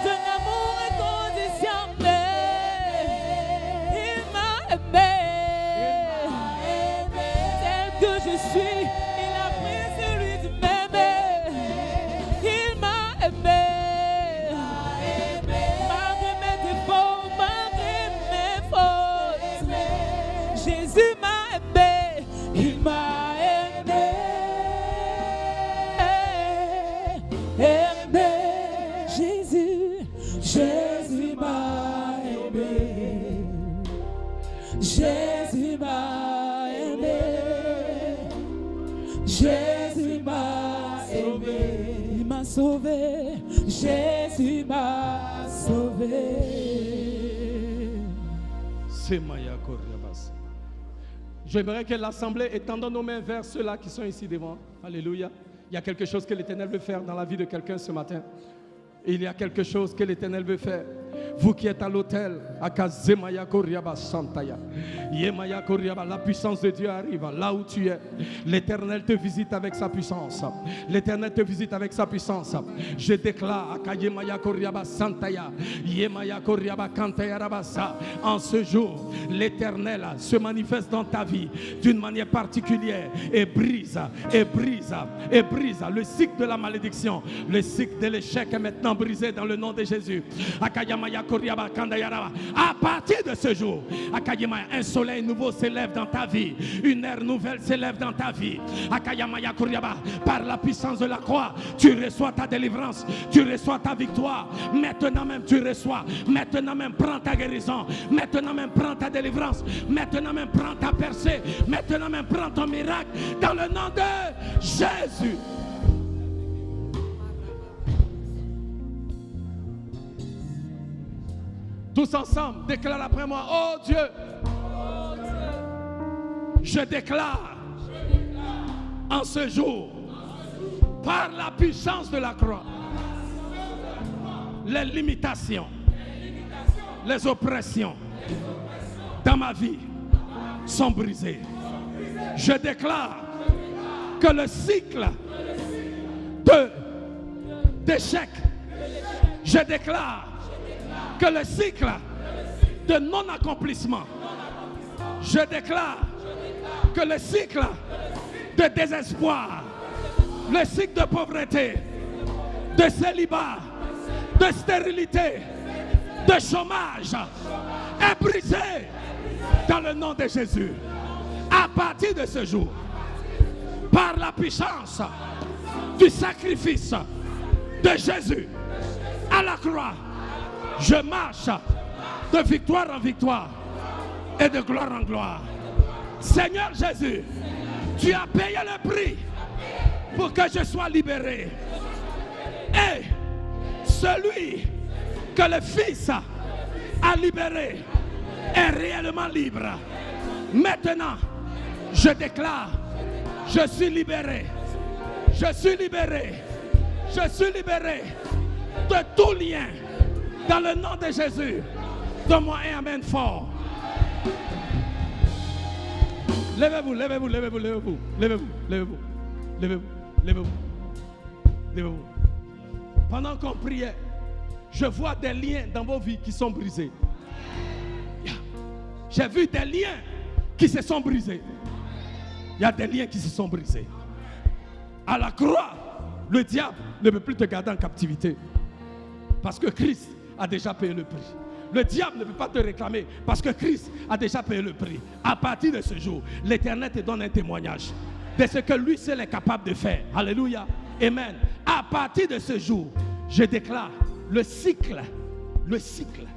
De l'amour inconditionnel. Il m'a aimé. Tel que je suis, il a pris celui de m'aimer. Il m'a aimé. Malgré mes défauts, malgré mes fautes. Jésus m'a aimé. Il m'a aimé. Aimé. Jésus m'a aimé. Jésus m'a aimé. Jésus m'a aimé. Il m'a sauvé. Jésus m'a sauvé. C'est Maya Koriabas. J'aimerais que l'assemblée étende nos mains vers ceux-là qui sont ici devant. Alléluia. Il y a quelque chose que l'Éternel veut faire dans la vie de quelqu'un ce matin. Il y a quelque chose que l'Éternel veut faire. Vous qui êtes à l'autel, Akazemaya Koriaba Santaya, Yemaya Koriaba, la puissance de Dieu arrive là où tu es. L'Éternel te visite avec sa puissance. L'Éternel te visite avec sa puissance. Je déclare Akayemaya Koriaba Santaya, Yemaya Koriaba Kantaya Rabasa. En ce jour, l'Éternel se manifeste dans ta vie d'une manière particulière et brise le cycle de la malédiction. Le cycle de l'échec est maintenant brisé dans le nom de Jésus. À partir de ce jour, un soleil nouveau s'élève dans ta vie. Une ère nouvelle s'élève dans ta vie. Par la puissance de la croix, tu reçois ta délivrance, tu reçois ta victoire. Maintenant même tu reçois. Maintenant même prends ta guérison. Maintenant même prends ta délivrance. Maintenant même prends ta percée. Maintenant même prends ton miracle. Dans le nom de Jésus. Tous ensemble, déclare après moi. Oh Dieu, je déclare en ce jour Par la puissance de la croix, les limitations, les oppressions dans ma vie sont brisées. Je déclare que le cycle d'échec, je déclare que le cycle de non-accomplissement, je déclare que le cycle de désespoir, le cycle de pauvreté, de célibat, de stérilité, de chômage est brisé dans le nom de Jésus. À partir de ce jour, par la puissance du sacrifice de Jésus à la croix, je marche de victoire en victoire et de gloire en gloire. Seigneur Jésus, tu as payé le prix pour que je sois libéré. Et celui que le Fils a libéré est réellement libre. Maintenant, je déclare, je suis libéré. Je suis libéré. Je suis libéré de tout lien. Dans le nom de Jésus, donne-moi un amen fort. Levez-vous, levez-vous, levez-vous, levez-vous, levez-vous, levez-vous, levez-vous, levez-vous, levez-vous. Pendant qu'on priait, je vois des liens dans vos vies qui sont brisés. J'ai vu des liens qui se sont brisés. Il y a des liens qui se sont brisés. À la croix, le diable ne peut plus te garder en captivité. Parce que Christ a déjà payé le prix. Le diable ne peut pas te réclamer parce que Christ a déjà payé le prix. À partir de ce jour, l'Éternel te donne un témoignage de ce que lui seul est capable de faire. Alléluia. Amen. À partir de ce jour, je déclare le cycle,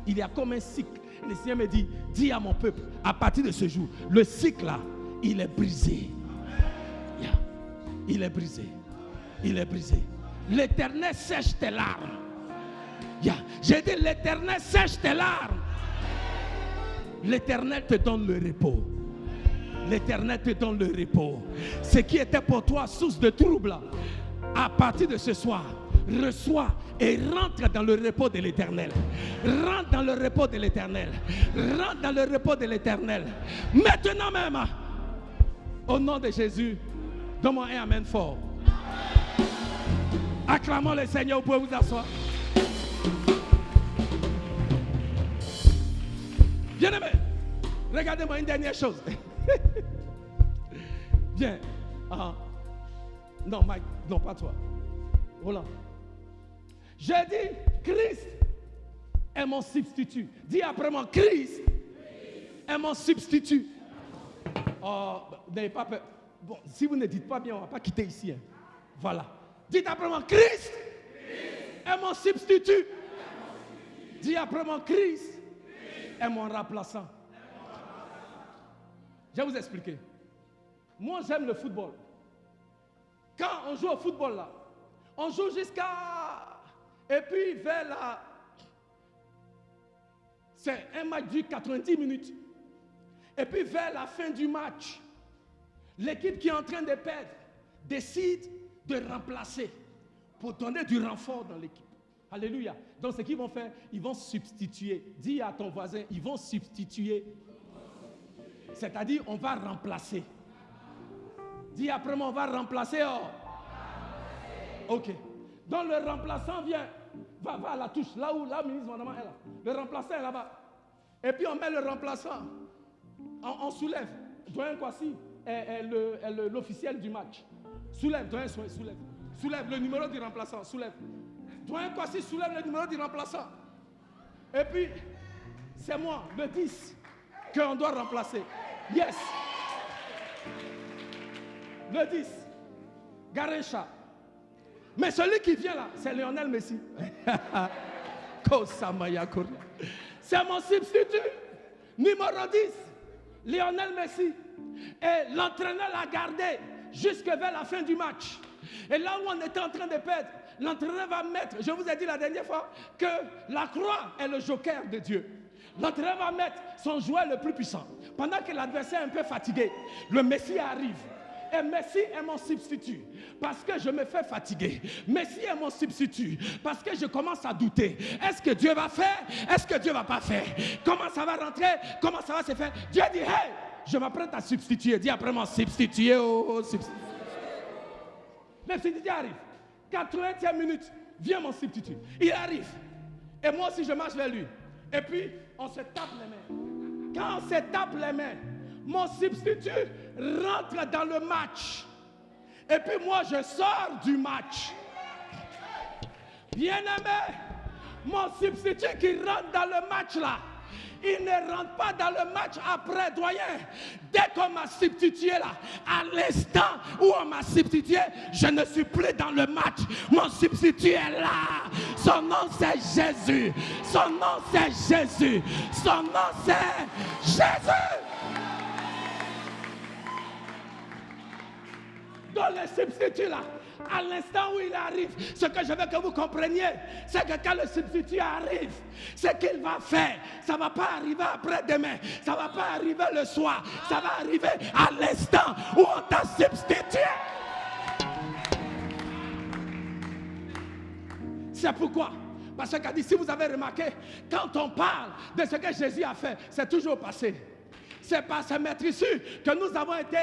il y a comme un cycle. Le Seigneur me dit, dis à mon peuple, à partir de ce jour, le cycle là, il est brisé. Yeah. Il est brisé. Il est brisé. L'Éternel sèche tes larmes. Yeah. J'ai dit, l'Éternel sèche tes larmes. L'Éternel te donne le repos. L'Éternel te donne le repos. Ce qui était pour toi source de trouble, à partir de ce soir, reçois et rentre dans le repos de l'Éternel. Rentre dans le repos de l'Éternel. Rentre dans le repos de l'Éternel. Maintenant même, au nom de Jésus, donne-moi un amen fort. Acclamons le Seigneur, vous pouvez vous asseoir. Bien-aimé, regardez-moi une dernière chose. Viens. Non, Mike, non, pas toi. Roland. J'ai dit, Christ est mon substitut. Dis après moi, Christ est mon substitut. Oh, n'ayez pas peur. Bon, si vous ne dites pas bien, on ne va pas quitter ici. Hein. Voilà. Dites après moi, Christ est mon substitut. Dis après moi, Christ est mon remplaçant. Je vais vous expliquer. Moi, j'aime le football. Quand on joue au football, là, on joue jusqu'à... Et puis, vers la... C'est un match dure 90 minutes. Et puis, vers la fin du match, l'équipe qui est en train de perdre décide de remplacer pour donner du renfort dans l'équipe. Alléluia. Donc, ce qu'ils vont faire, ils vont substituer. Dis à ton voisin, ils vont substituer. C'est-à-dire, on va remplacer. Dis après moi, on va remplacer. Oh. Ok. Donc le remplaçant vient, va à la touche, là où le ministre Mandama est là. Le remplaçant est là-bas. Et puis on met le remplaçant. On soulève. Doyen Kwasi est l'officiel du match. Soulève, Doyen, soulève. Soulève le numéro du remplaçant, soulève. Doyen Kwasi soulève le numéro du remplaçant. Et puis, c'est moi, le 10, qu'on doit remplacer. Yes. Le 10, Garesha. Mais celui qui vient là, c'est Lionel Messi. C'est mon substitut. Numéro 10, Lionel Messi. Et l'entraîneur l'a gardé jusque vers la fin du match. Et là où on était en train de perdre, l'entraîneur va mettre, je vous ai dit la dernière fois, que la croix est le joker de Dieu. L'entraîneur va mettre son joueur le plus puissant. Pendant que l'adversaire est un peu fatigué, le Messie arrive. Et Messi est mon substitut parce que je me fais fatiguer. Messi est mon substitut parce que je commence à douter. Est-ce que Dieu va faire? Est-ce que Dieu va pas faire? Comment ça va rentrer? Comment ça va se faire? Dieu dit, hey, je m'apprête à substituer. Dis après moi, substituer. Substituer. Le substitut arrive. 80e minute, vient mon substitut. Il arrive. Et moi aussi, je marche vers lui. Et puis, on se tape les mains. Quand on se tape les mains, mon substitut rentre dans le match. Et puis moi, je sors du match. Bien-aimé, mon substitut qui rentre dans le match là, il ne rentre pas dans le match après, doyen. Dès qu'on m'a substitué là, à l'instant où on m'a substitué, je ne suis plus dans le match. Mon substitut est là. Son nom c'est Jésus. Son nom c'est Jésus. Son nom c'est Jésus. Dans le substitut là, à l'instant où il arrive, ce que je veux que vous compreniez, c'est que quand le substitut arrive, ce qu'il va faire, ça ne va pas arriver après-demain, ça ne va pas arriver le soir, ça va arriver à l'instant où on t'a substitué. C'est pourquoi, parce qu'a dit, si vous avez remarqué, quand on parle de ce que Jésus a fait, c'est toujours passé. C'est par ce maître issu que nous avons été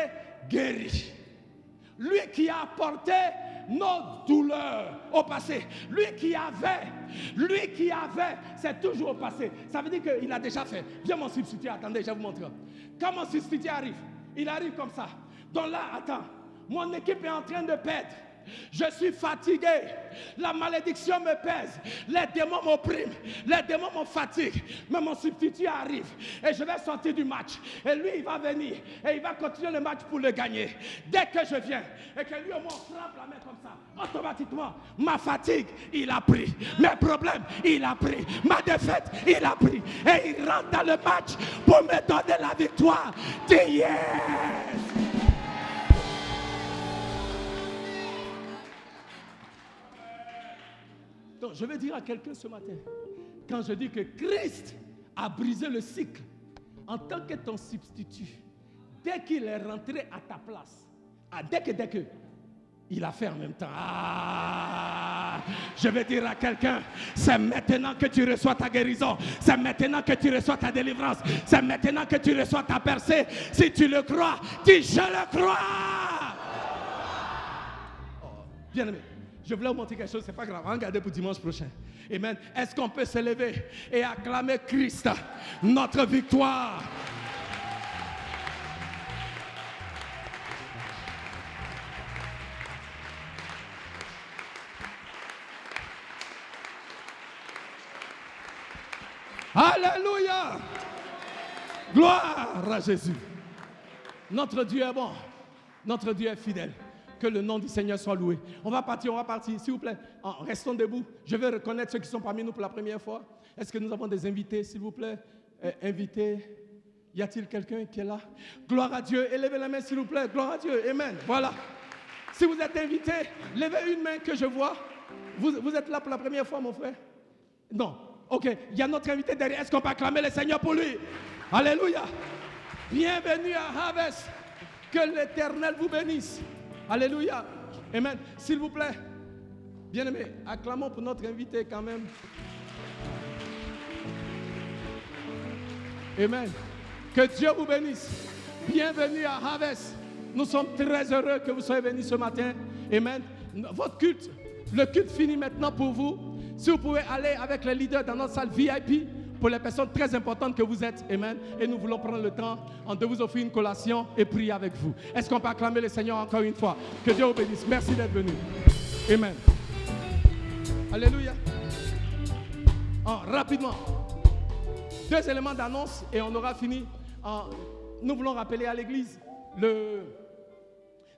guéris. Lui qui a porté nos douleurs au passé. Lui qui avait, c'est toujours au passé. Ça veut dire qu'il a déjà fait. Viens mon substitut, attendez, je vais vous montrer. Quand mon substitut arrive, il arrive comme ça. Donc là, attends, mon équipe est en train de perdre. Je suis fatigué, la malédiction me pèse, les démons m'oppriment, les démons me fatiguent, mais mon substitut arrive et je vais sortir du match. Et lui, il va venir et il va continuer le match pour le gagner. Dès que je viens et que lui, au moins, frappe la main comme ça, automatiquement, ma fatigue, il a pris. Mes problèmes, il a pris. Ma défaite, il a pris. Et il rentre dans le match pour me donner la victoire. Dis yes! Donc, je vais dire à quelqu'un ce matin, quand je dis que Christ a brisé le cycle en tant que ton substitut, dès qu'il est rentré à ta place, dès que, il a fait en même temps. Je vais dire à quelqu'un, c'est maintenant que tu reçois ta guérison, c'est maintenant que tu reçois ta délivrance, c'est maintenant que tu reçois ta percée. Si tu le crois, dis je le crois. Bien aimé. Je voulais vous montrer quelque chose, c'est pas grave. Regardez pour dimanche prochain. Amen. Est-ce qu'on peut se lever et acclamer Christ, notre victoire? Alléluia! Gloire à Jésus. Notre Dieu est bon. Notre Dieu est fidèle. Que le nom du Seigneur soit loué. On va partir. S'il vous plaît, restons debout. Je vais reconnaître ceux qui sont parmi nous pour la première fois. Est-ce que nous avons des invités, s'il vous plaît? Invités. Y a-t-il quelqu'un qui est là? Gloire à Dieu. Élevez la main, s'il vous plaît. Gloire à Dieu. Amen. Voilà. Si vous êtes invité, levez une main que je vois. Vous êtes là pour la première fois, mon frère? Non. Ok. Il y a notre invité derrière. Est-ce qu'on peut acclamer le Seigneur pour lui? Alléluia. Bienvenue à Harvest. Que l'Éternel vous bénisse. Alléluia. Amen. S'il vous plaît, bien-aimés, acclamons pour notre invité quand même. Amen. Que Dieu vous bénisse. Bienvenue à Harvest. Nous sommes très heureux que vous soyez venus ce matin. Amen. Votre culte, le culte finit maintenant pour vous. Si vous pouvez aller avec les leaders dans notre salle VIP, pour les personnes très importantes que vous êtes, amen. Et nous voulons prendre le temps de vous offrir une collation et prier avec vous. Est-ce qu'on peut acclamer le Seigneur encore une fois? Que Dieu vous bénisse. Merci d'être venu. Amen. Alléluia. Rapidement, 2 éléments d'annonce et on aura fini. Nous voulons rappeler à l'église, le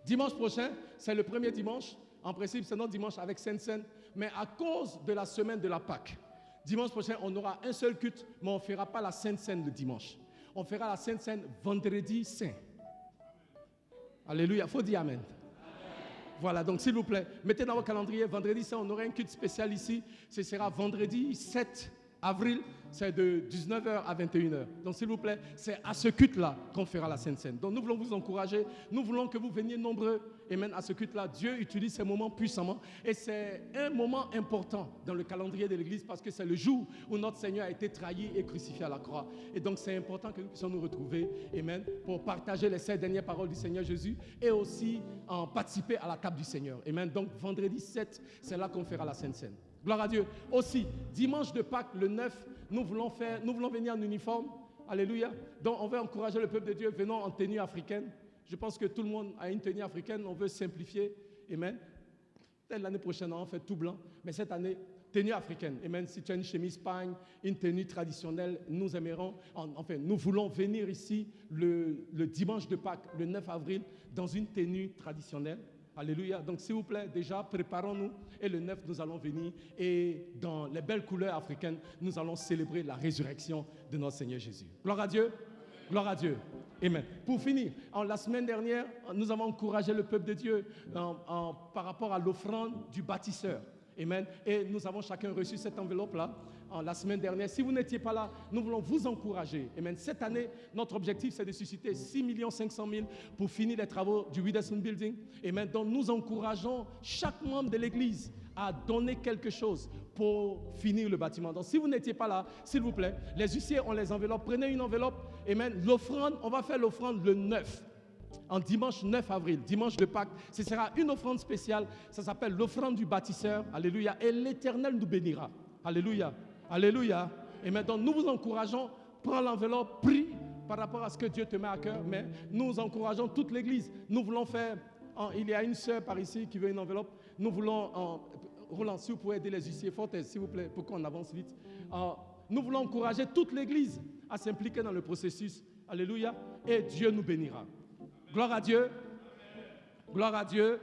dimanche prochain, c'est le premier dimanche. En principe, c'est notre dimanche avec Sainte-Seine. Mais à cause de la semaine de la Pâque, dimanche prochain, on aura un seul culte, mais on ne fera pas la Sainte Seine le dimanche. On fera la Sainte Seine vendredi saint. Alléluia, il faut dire amen. Voilà, donc s'il vous plaît, mettez dans vos calendriers, vendredi saint, on aura un culte spécial ici. Ce sera vendredi 7 avril, c'est de 19h à 21h. Donc s'il vous plaît, c'est à ce culte-là qu'on fera la Sainte Seine. Donc nous voulons vous encourager, nous voulons que vous veniez nombreux. Amen. À ce culte-là, Dieu utilise ces moments puissamment. Et c'est un moment important dans le calendrier de l'Église parce que c'est le jour où notre Seigneur a été trahi et crucifié à la croix. Et donc c'est important que nous puissions nous retrouver, amen, pour partager les 7 dernières paroles du Seigneur Jésus et aussi en participer à la table du Seigneur. Amen. Donc vendredi 7, c'est là qu'on fera la Sainte Seine. Gloire à Dieu. Aussi, dimanche de Pâques, le 9, nous voulons venir en uniforme. Alléluia. Donc, on veut encourager le peuple de Dieu venant en tenue africaine. Je pense que tout le monde a une tenue africaine. On veut simplifier. Amen. Peut-être l'année prochaine, on fait tout blanc. Mais cette année, tenue africaine. Amen. Si tu as une chemise pagne, une tenue traditionnelle, nous aimerons. Enfin, nous voulons venir ici le dimanche de Pâques, le 9 avril, dans une tenue traditionnelle. Alléluia. Donc, s'il vous plaît, déjà, préparons-nous. Et le 9, nous allons venir. Et dans les belles couleurs africaines, nous allons célébrer la résurrection de notre Seigneur Jésus. Gloire à Dieu. Gloire à Dieu. Amen. Pour finir, la semaine dernière, nous avons encouragé le peuple de Dieu par rapport à l'offrande du bâtisseur. Amen. Et nous avons chacun reçu cette enveloppe-là la semaine dernière. Si vous n'étiez pas là, nous voulons vous encourager. Amen. Cette année, notre objectif, c'est de susciter 6 500 000 pour finir les travaux du Witherspoon Building. Amen. Donc, nous encourageons chaque membre de l'Église à donner quelque chose pour finir le bâtiment. Donc, si vous n'étiez pas là, s'il vous plaît, les huissiers ont les enveloppes. Prenez une enveloppe. Amen. L'offrande, on va faire l'offrande le 9. En dimanche 9 avril, dimanche de Pâques, ce sera une offrande spéciale. Ça s'appelle l'offrande du bâtisseur. Alléluia. Et l'Éternel nous bénira. Alléluia. Alléluia. Et maintenant, nous vous encourageons, prends l'enveloppe, prie par rapport à ce que Dieu te met à cœur. Mais nous encourageons toute l'Église. Nous voulons faire, il y a une sœur par ici qui veut une enveloppe. Nous voulons, Roland, si vous pouvez aider les huissiers, Fortes, s'il vous plaît, pour qu'on avance vite. Nous voulons encourager toute l'Église à s'impliquer dans le processus. Alléluia. Et Dieu nous bénira. Gloire à Dieu. Gloire à Dieu.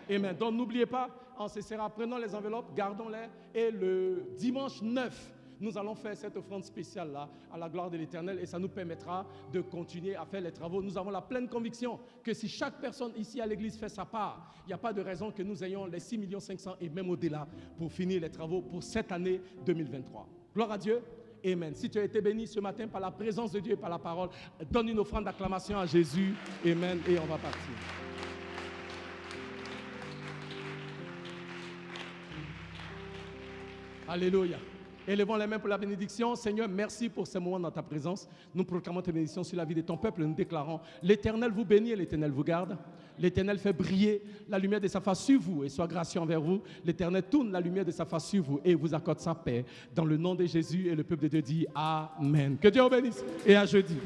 Amen. Donc n'oubliez pas, ce sera, prenons les enveloppes, gardons-les. Et le dimanche 9, nous allons faire cette offrande spéciale-là à la gloire de l'Éternel. Et ça nous permettra de continuer à faire les travaux. Nous avons la pleine conviction que si chaque personne ici à l'église fait sa part, il n'y a pas de raison que nous ayons les 6 500 000 et même au-delà pour finir les travaux pour cette année 2023. Gloire à Dieu. Amen. Si tu as été béni ce matin par la présence de Dieu et par la parole, donne une offrande d'acclamation à Jésus. Amen. Et on va partir. Alléluia. Élevons les mains pour la bénédiction. Seigneur, merci pour ce moment dans ta présence. Nous proclamons ta bénédiction sur la vie de ton peuple. Nous déclarons, l'Éternel vous bénit et l'Éternel vous garde. L'Éternel fait briller la lumière de sa face sur vous et soit gracieux envers vous. L'Éternel tourne la lumière de sa face sur vous et vous accorde sa paix. Dans le nom de Jésus, et le peuple de Dieu dit Amen. Que Dieu vous bénisse et à jeudi.